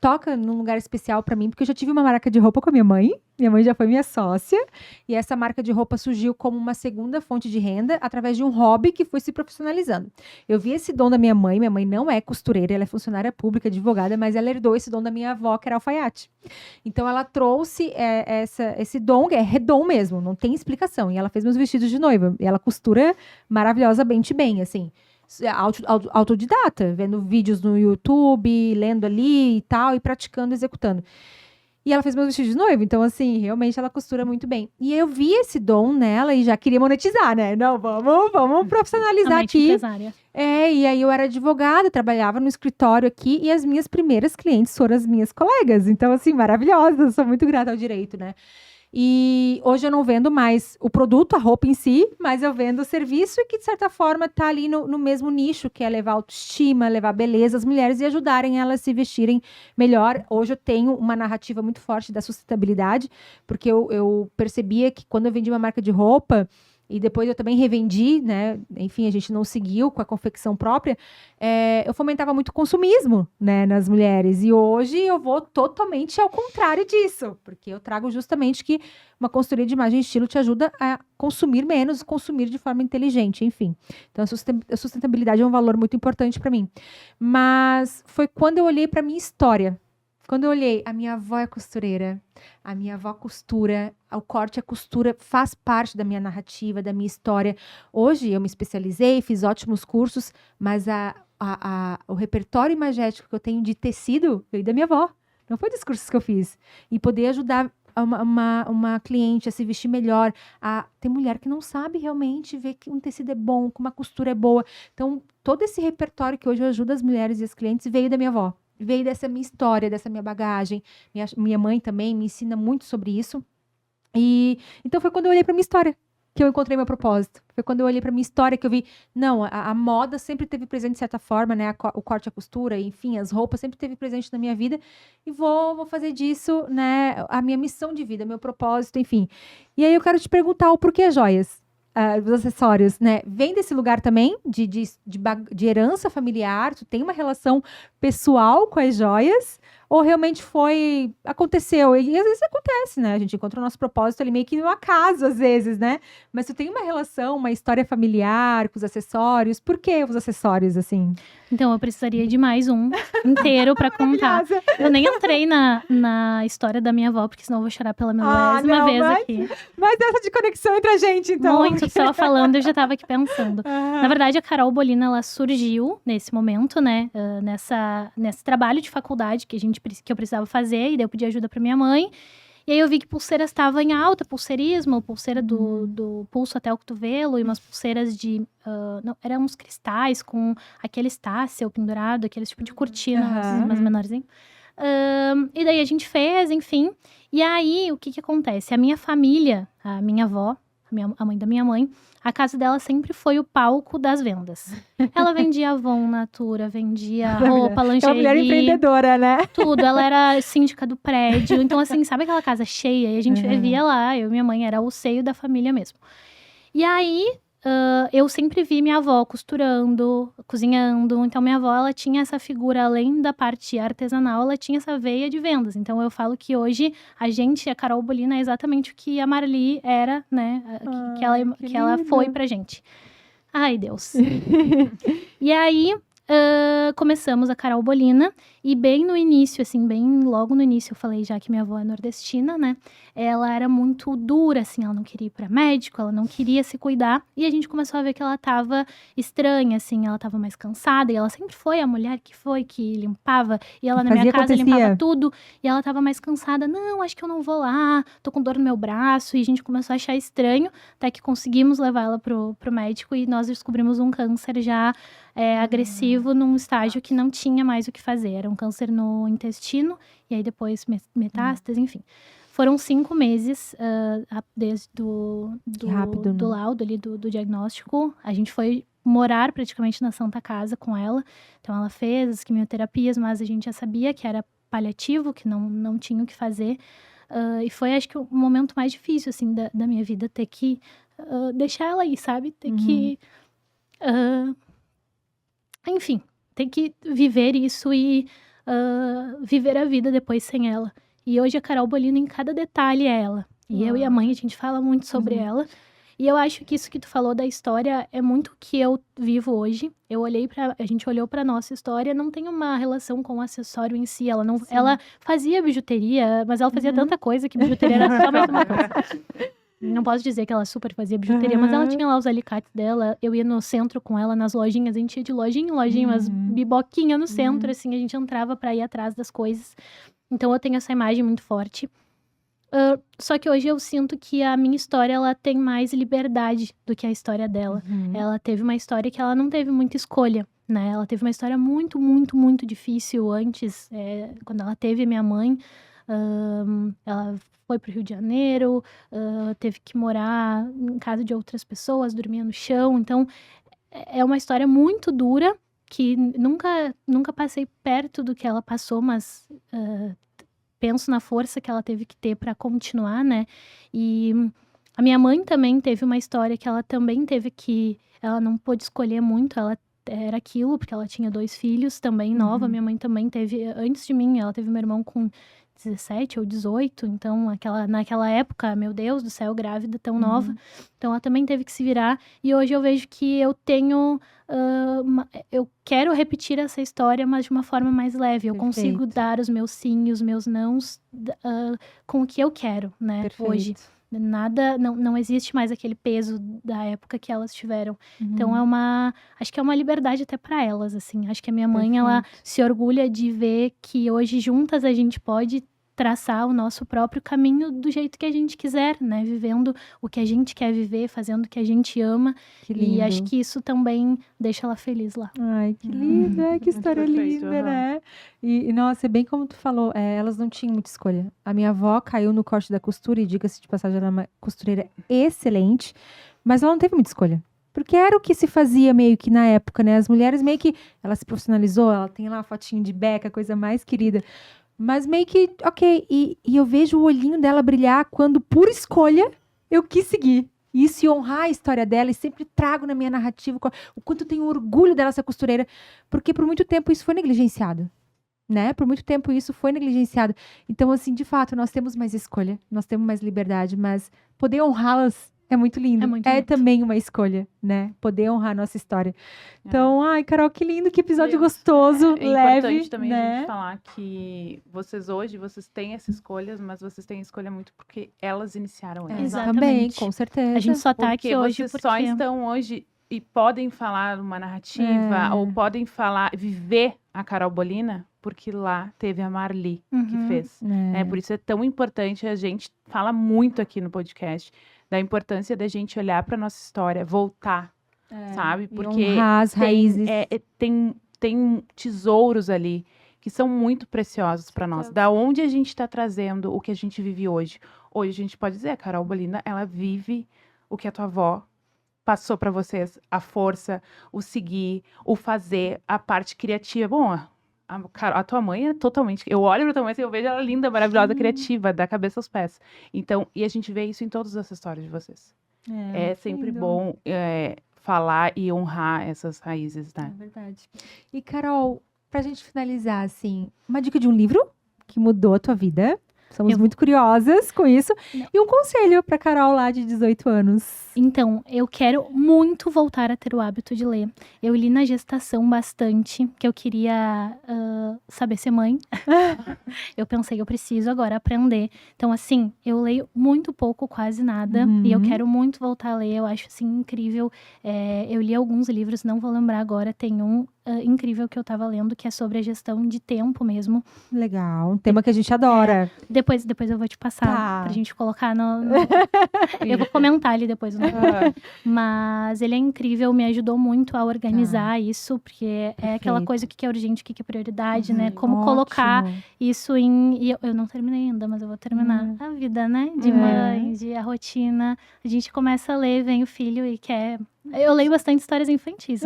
toca num lugar especial pra mim, porque eu já tive uma marca de roupa com a minha mãe. Minha mãe já foi minha sócia. E essa marca de roupa surgiu como uma segunda fonte de renda através de um hobby que foi se profissionalizando. Eu vi esse dom da minha mãe. Minha mãe não é costureira, ela é funcionária pública, advogada, mas ela herdou esse dom da minha avó, que era alfaiate. Então, ela trouxe esse dom, é redom mesmo, não tem explicação. E ela fez meus vestidos de noiva. E ela costura maravilhosamente bem, assim. Autodidata, vendo vídeos no YouTube, lendo ali e tal, e praticando, executando. E ela fez meus vestidos de noiva, então, assim, realmente ela costura muito bem. E eu vi esse dom nela e já queria monetizar, né? Não, vamos profissionalizar A mente aqui. empresária. E aí eu era advogada, trabalhava no escritório aqui, e as minhas primeiras clientes foram as minhas colegas. Então, assim, maravilhosas, sou muito grata ao direito, né? E hoje eu não vendo mais o produto, a roupa em si, mas eu vendo o serviço que, de certa forma, está ali no mesmo nicho, que é levar autoestima, levar beleza às mulheres e ajudarem elas a se vestirem melhor. Hoje eu tenho uma narrativa muito forte da sustentabilidade, porque eu percebia que quando eu vendi uma marca de roupa, e depois eu também revendi, né? Enfim, a gente não seguiu com a confecção própria. Eu fomentava muito o consumismo, né, nas mulheres. E hoje eu vou totalmente ao contrário disso. Porque eu trago justamente que uma consultoria de imagem e estilo te ajuda a consumir menos, consumir de forma inteligente, enfim. Então, a sustentabilidade é um valor muito importante para mim. Mas foi quando eu olhei para minha história. Quando eu olhei, a minha avó é costureira, a minha avó costura, o corte e a costura faz parte da minha narrativa, da minha história. Hoje eu me especializei, fiz ótimos cursos, mas o repertório imagético que eu tenho de tecido veio da minha avó. Não foi dos cursos que eu fiz. E poder ajudar uma cliente a se vestir melhor. Tem mulher que não sabe realmente ver que um tecido é bom, que uma costura é boa. Então, todo esse repertório que hoje eu ajudo as mulheres e as clientes veio da minha avó. Veio dessa minha história, dessa minha bagagem. Minha mãe também me ensina muito sobre isso. E então foi quando eu olhei para minha história que eu encontrei meu propósito. Foi quando eu olhei para minha história que eu vi, não, a moda sempre teve presente de certa forma, né? O corte, a costura, enfim, as roupas sempre teve presente na minha vida. E vou fazer disso, né? A minha missão de vida, meu propósito, enfim. E aí eu quero te perguntar o porquê joias? Os acessórios, né? Vem desse lugar também de herança familiar, tu tem uma relação pessoal com as joias, Ou realmente aconteceu. E às vezes acontece, né? A gente encontra o nosso propósito ali meio que no acaso, às vezes, né? Mas tu tem uma relação, uma história familiar com os acessórios. Por que os acessórios, assim? Então, eu precisaria de mais um inteiro pra contar. Eu nem entrei na história da minha avó, porque senão eu vou chorar pela milésima vez aqui. Mas essa de conexão entre a gente, então. Muito, tu estava falando, eu já estava aqui pensando. Na verdade, a Carol Bolina, ela surgiu nesse momento, né? Nesse trabalho de faculdade que eu precisava fazer, e daí eu pedi ajuda pra minha mãe. E aí eu vi que pulseiras estavam em alta, pulseirismo, pulseira do pulso até o cotovelo, e umas pulseiras de... eram uns cristais com aquele estácio pendurado, aquele tipo de cortina, mais menorzinho. E daí a gente fez, enfim. E aí, o que acontece? A minha família, a minha avó, a mãe da minha mãe, a casa dela sempre foi o palco das vendas. Ela vendia Avon, Natura, vendia roupa, lingerie. É uma mulher empreendedora, né? Tudo. Ela era síndica do prédio. Então, assim, sabe aquela casa cheia? E a gente vivia lá, eu e minha mãe, era o seio da família mesmo. E aí, eu sempre vi minha avó costurando, cozinhando. Então, minha avó, ela tinha essa figura, além da parte artesanal, ela tinha essa veia de vendas. Então, eu falo que hoje, a Carol Bolina, é exatamente o que a Marli era, né? Que ela foi pra gente. Ai, Deus. E aí, começamos a Carol Bolina. E bem no início, assim, bem logo no início, eu falei já que minha avó é nordestina, né? Ela era muito dura, assim, ela não queria ir pra médico, ela não queria se cuidar. E a gente começou a ver que ela tava estranha, assim, ela tava mais cansada. E ela sempre foi a mulher que limpava. E ela na minha casa limpava tudo. E ela tava mais cansada. Não, acho que eu não vou lá, tô com dor no meu braço. E a gente começou a achar estranho, até que conseguimos levar ela pro médico. E nós descobrimos um câncer já agressivo num estágio que não tinha mais o que fazer. Era um câncer no intestino, e aí depois metástase, enfim. Foram 5 meses desde do laudo ali, do diagnóstico. A gente foi morar praticamente na Santa Casa com ela. Então, ela fez as quimioterapias, mas a gente já sabia que era paliativo, que não tinha o que fazer. E foi, acho que, o momento mais difícil, assim, da minha vida, ter que deixar ela aí, sabe? Ter que... enfim, ter que viver isso e viver a vida depois sem ela. E hoje a Carol Bolina, em cada detalhe, é ela. E eu e a mãe, a gente fala muito sobre ela. E eu acho que isso que tu falou da história é muito o que eu vivo hoje. A gente olhou pra nossa história, não tem uma relação com o acessório em si. Ela fazia bijuteria, mas ela fazia tanta coisa que bijuteria era só mais uma coisa. Não posso dizer que ela super fazia bijuteria, mas ela tinha lá os alicates dela. Eu ia no centro com ela, nas lojinhas. A gente ia de lojinha em lojinha, umas biboquinhas no centro, assim. A gente entrava pra ir atrás das coisas. Então, eu tenho essa imagem muito forte. Só que hoje eu sinto que a minha história, ela tem mais liberdade do que a história dela. Ela teve uma história que ela não teve muita escolha, né? Ela teve uma história muito, muito, muito difícil antes. Quando ela teve minha mãe, ela foi pro Rio de Janeiro, teve que morar em casa de outras pessoas, dormia no chão. Então, é uma história muito dura, que nunca passei perto do que ela passou, mas penso na força que ela teve que ter para continuar, né? E a minha mãe também teve uma história que ela também teve que... Ela não pôde escolher muito, ela era aquilo, porque ela tinha 2 filhos também, nova. Minha mãe também teve, antes de mim, ela teve meu irmão com 17 ou 18, então naquela época, meu Deus do céu, grávida, tão nova. Então ela também teve que se virar. E hoje eu vejo que eu tenho... eu quero repetir essa história, mas de uma forma mais leve. Eu consigo dar os meus sim e os meus nãos com o que eu quero, né? Hoje. Nada, não existe mais aquele peso da época que elas tiveram. Então acho que é uma liberdade até para elas, assim. Acho que a minha mãe, ela se orgulha de ver que hoje juntas a gente pode traçar o nosso próprio caminho do jeito que a gente quiser, né? Vivendo o que a gente quer viver, fazendo o que a gente ama. Que lindo. E acho que isso também deixa ela feliz lá. Ai, que linda, que história linda, né? E, nossa, é bem como tu falou, elas não tinham muita escolha. A minha avó caiu no corte da costura, e diga-se de passagem, ela é uma costureira excelente, mas ela não teve muita escolha. Porque era o que se fazia meio que na época, né? As mulheres meio que... Ela se profissionalizou, ela tem lá a fotinho de beca, coisa mais querida. Mas meio que, ok, e eu vejo o olhinho dela brilhar quando, por escolha, eu quis seguir. Isso, e honrar a história dela, e sempre trago na minha narrativa o quanto eu tenho orgulho dela ser costureira, porque por muito tempo isso foi negligenciado. né? Por muito tempo isso foi negligenciado. Então, assim, de fato, nós temos mais escolha, nós temos mais liberdade, mas poder honrá-las é muito lindo. É muito É lindo. também uma escolha, né? Poder honrar a nossa história. Então, ai, Carol, que lindo, que episódio gostoso, É leve, importante também a né? gente falar que vocês têm essas escolhas, mas vocês têm a escolha muito porque elas iniciaram elas. Exatamente. Também, com certeza. A gente só tá Porque aqui hoje vocês porque... só estão hoje e podem falar uma narrativa ou podem viver a Carol Bolina porque lá teve a Marli que Uhum. fez. Né? Por isso é tão importante, a gente fala muito aqui no podcast da importância da gente olhar para nossa história, voltar, sabe? E Porque honrar as raízes. tem tesouros ali que são muito preciosos para nós. Da onde a gente está trazendo o que a gente vive hoje? Hoje a gente pode dizer, a Carol Bolina, ela vive o que a tua avó passou para vocês, a força, o seguir, o fazer, a parte criativa. Bom, a tua mãe é totalmente... Eu olho pra tua mãe e eu vejo ela linda, maravilhosa, criativa, da cabeça aos pés. Então, e a gente vê isso em todas essas histórias de vocês. É sempre lindo. bom falar e honrar essas raízes, né? É verdade. E, Carol, pra gente finalizar, assim, uma dica de um livro que mudou a tua vida. Somos muito curiosas com isso. E um conselho pra Carol lá de 18 anos. Então, eu quero muito voltar a ter o hábito de ler. Eu li na gestação bastante, que eu queria saber ser mãe. Eu pensei, eu preciso agora aprender. Então, assim, eu leio muito pouco, quase nada. E eu quero muito voltar a ler, eu acho, assim, incrível. Eu li alguns livros, não vou lembrar agora. Tem um incrível que eu tava lendo, que é sobre a gestão de tempo mesmo. Legal, um tema que a gente adora. Depois eu vou te passar pra gente colocar no... Eu vou comentar ali depois. Mas ele é incrível, me ajudou muito a organizar isso, porque é aquela coisa, o que é urgente, o que é prioridade, né? Como colocar isso em... E eu não terminei ainda, mas eu vou terminar. A vida, né? De mãe, a rotina. A gente começa a ler, vem o filho e quer... Eu leio bastante histórias infantis.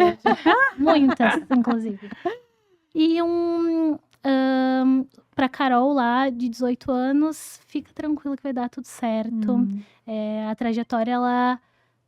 Muitas, inclusive. E pra Carol lá, de 18 anos, fica tranquila que vai dar tudo certo. A trajetória, ela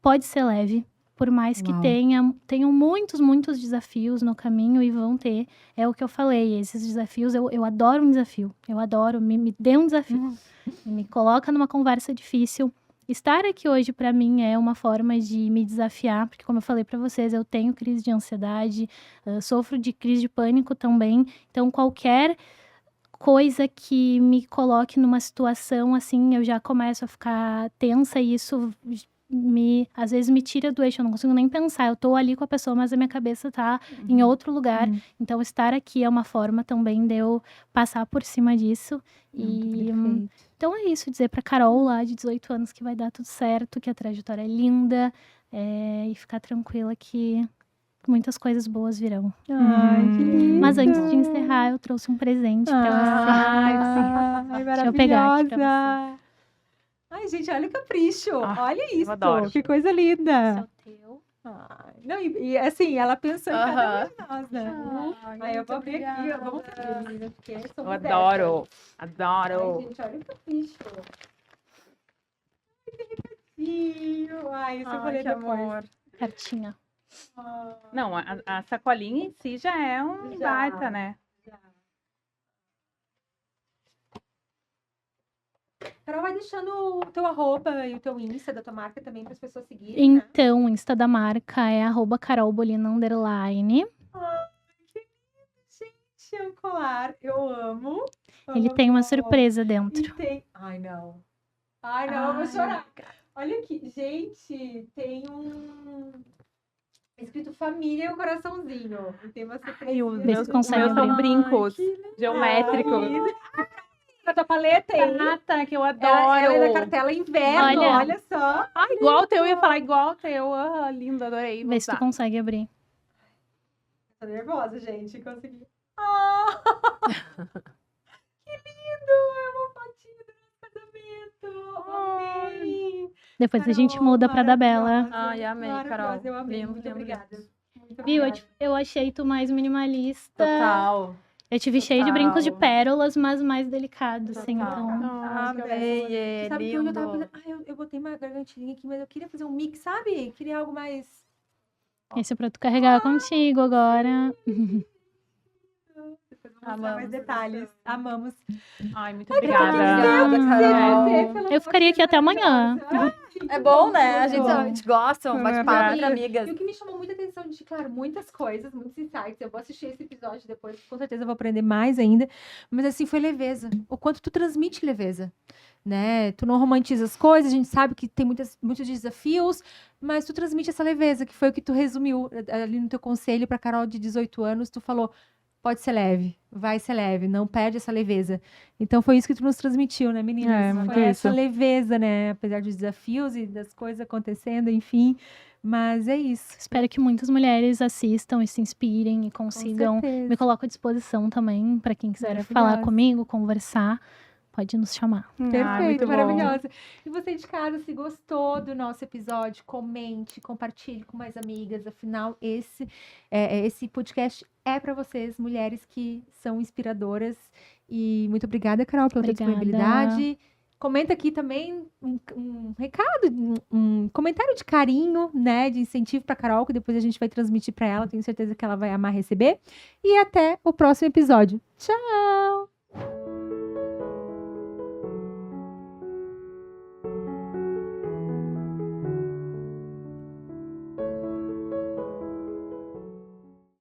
pode ser leve. Por mais que tenham muitos desafios no caminho e vão ter. É o que eu falei, esses desafios, eu adoro um desafio. Eu adoro, me dê um desafio. Me coloca numa conversa difícil. Estar aqui hoje, para mim, é uma forma de me desafiar, porque, como eu falei para vocês, eu tenho crise de ansiedade, sofro de crise de pânico também. Então, qualquer coisa que me coloque numa situação assim, eu já começo a ficar tensa e isso às vezes me tira do eixo, eu não consigo nem pensar. Eu tô ali com a pessoa, mas a minha cabeça tá em outro lugar. Então, estar aqui é uma forma também de eu passar por cima disso. Então é isso, dizer pra Carol lá de 18 anos que vai dar tudo certo, que a trajetória é linda, e ficar tranquila que muitas coisas boas virão. Ai, que lindo. Mas antes de encerrar, eu trouxe um presente pra você. Ai, Deixa eu pegar aqui pra maravilhosa. Ai, gente, olha o capricho. Olha isso. adoro. Que coisa você. linda. Esse é o teu. Ai, não, e assim, ela pensou em cada um de nós, né? Aí eu vou abrir aqui, ó. Vamos ver, meninas, porque somos Eu adoro, dessas. adoro. Ai, gente, olha o capricho. Ai, que recadinho. Ai, isso eu vou ler depois. Cartinha. Não, a sacolinha em si já é um baita, né? Carol, vai deixando o teu arroba e o teu Insta da tua marca também para as pessoas seguirem, né? Então, o Insta da marca é @carolbolina_. Ai, que lindo, gente. É um colar. Eu amo. Ele tem uma Amo. surpresa E dentro. tem... Ai, não. Ai, não, eu vou chorar. Olha aqui. Gente, tem um... escrito família e um coraçãozinho. E tem uma surpresa. Vê se Meus consegue são abrir. brincos geométricos. A tua paleta aí. Prata, que eu adoro. Ela é da cartela inverno, olha só. Ah, igual o teu, eu ia falar igual o teu. Ah, lindo, adorei. Vê se tu consegue abrir. Tô nervosa, gente. Consegui. Que lindo! É uma fotinho do nosso casamento. Amei. Depois a gente muda pra da Bela. Ai, amei, Carol. Eu amei. Lindo, Muito lindo, obrigada. Muito Viu? obrigada. Eu achei tu mais minimalista. Total. Eu tive cheio de brincos de Total. pérolas, mas mais delicado, assim. Total. Então, Amei, é Sabe que hoje eu tava lindo. fazendo... eu botei uma gargantilhinha aqui, mas eu queria fazer um mix, sabe? Queria algo mais... esse é pra tu carregar contigo agora. Depois eu mostrar mais Amamos. detalhes. Amamos. Ai, muito Obrigada, obrigada. Carol. Eu ficaria aqui até amanhã. É bom, né? A Muito bom. gente gosta, um bate-papo entre amigas. E o que me chamou muita atenção de, claro, muitas coisas, muitos insights. Eu vou assistir esse episódio depois, com certeza eu vou aprender mais ainda. Mas assim, foi leveza. O quanto tu transmite leveza, né? Tu não romantiza as coisas, a gente sabe que tem muitos desafios, mas tu transmite essa leveza, que foi o que tu resumiu ali no teu conselho pra Carol de 18 anos. Tu falou, pode ser leve, vai ser leve, não perde essa leveza. Então foi isso que tu nos transmitiu, né, meninas? É, muito Foi essa isso. leveza, né? Apesar dos desafios e das coisas acontecendo, enfim. Mas é isso. Espero que muitas mulheres assistam e se inspirem e Com consigam. certeza. Me coloco à disposição também para quem quiser Maravilhosa. falar comigo, conversar. Pode nos chamar. Perfeito, muito bom. maravilhosa. E você de casa, se gostou do nosso episódio, comente, compartilhe com mais amigas. Afinal, esse podcast é para vocês, mulheres que são inspiradoras. E muito obrigada, Carol, pela tua Obrigada. disponibilidade. Comenta aqui também um recado, um comentário de carinho, né, de incentivo para Carol, que depois a gente vai transmitir para ela. Tenho certeza que ela vai amar receber. E até o próximo episódio. Tchau!